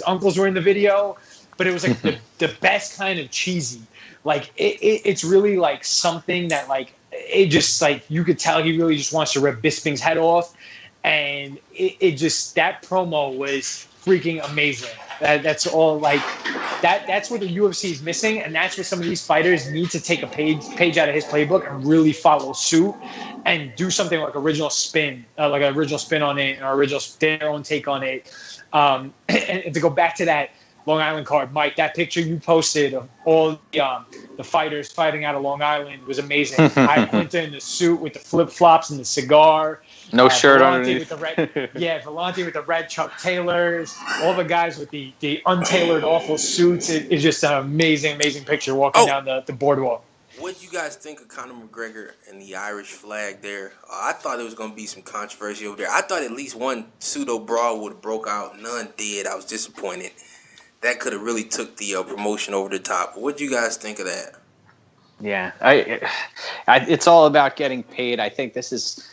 uncles were in the video, but it was like the best kind of cheesy. Like, it's really like something that, like, it just, like, you could tell he really just wants to rip Bisping's head off. And it just, that promo was freaking amazing. That's all, like, that's what the UFC is missing, and that's what some of these fighters need to take a page out of his playbook and really follow suit and do something like original spin on it, or their own take on it. And to go back to that Long Island card, Mike, that picture you posted of all the fighters fighting out of Long Island was amazing. I went in the suit with the flip flops and the cigar. No shirt Vellante underneath. With the red, Vellante with the red Chuck Taylors. All the guys with the untailored, awful suits. It's just an amazing picture walking down the boardwalk. What do you guys think of Conor McGregor and the Irish flag there? I thought there was going to be some controversy over there. I thought at least one pseudo brawl would have broke out. None did. I was disappointed. That could have really took the promotion over the top. What do you guys think of that? Yeah, it's all about getting paid. I think this is,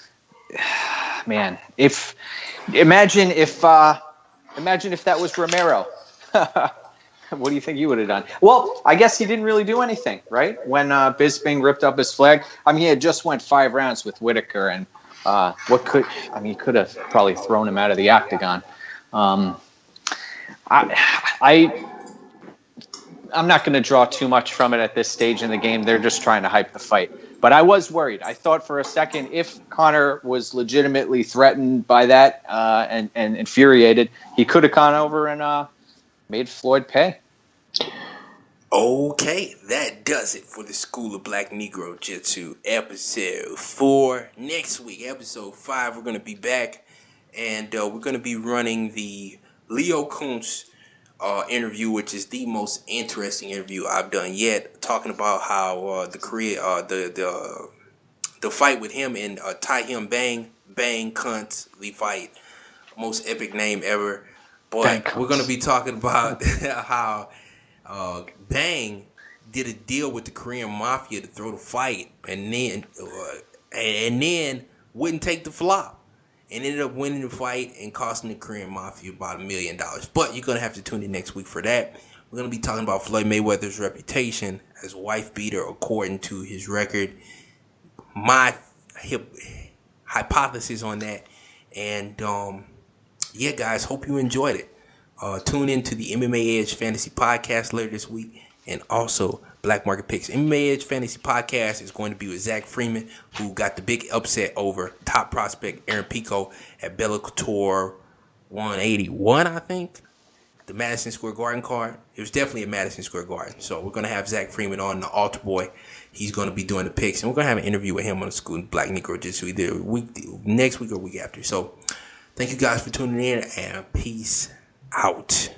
man. Imagine if that was Romero. What do you think you would have done? Well, I guess he didn't really do anything, right? When Bisping ripped up his flag, I mean, he had just went 5 rounds with Whitaker, and he could have probably thrown him out of the octagon. I'm not going to draw too much from it at this stage in the game. They're just trying to hype the fight. But I was worried. I thought for a second, if Conor was legitimately threatened by that and infuriated, he could have gone over and made Floyd pay. Okay, that does it for the School of Black Negro Jitsu episode 4. Next week, episode 5, we're going to be back, and we're going to be running the Leo Kuntz interview, which is the most interesting interview I've done yet, talking about how the fight with him and Tai Him Bang Kuntz, the fight, most epic name ever. But we're going to be talking about how Bang did a deal with the Korean Mafia to throw the fight, and then wouldn't take the flop. And ended up winning the fight and costing the Korean Mafia about $1 million. But you're going to have to tune in next week for that. We're going to be talking about Floyd Mayweather's reputation as a wife beater according to his record. My hypothesis on that. And, yeah, guys, hope you enjoyed it. Tune in to the MMA Edge Fantasy Podcast later this week. And also Black Market Picks. MMA Edge Fantasy Podcast is going to be with Zach Freeman, who got the big upset over top prospect Aaron Pico at Bellator 181, I think. The Madison Square Garden card. It was definitely a Madison Square Garden. So we're going to have Zach Freeman on, the Altar Boy. He's going to be doing the picks. And we're going to have an interview with him on the School of Black Negro Jitsu either next week or week after. So thank you guys for tuning in, and peace out.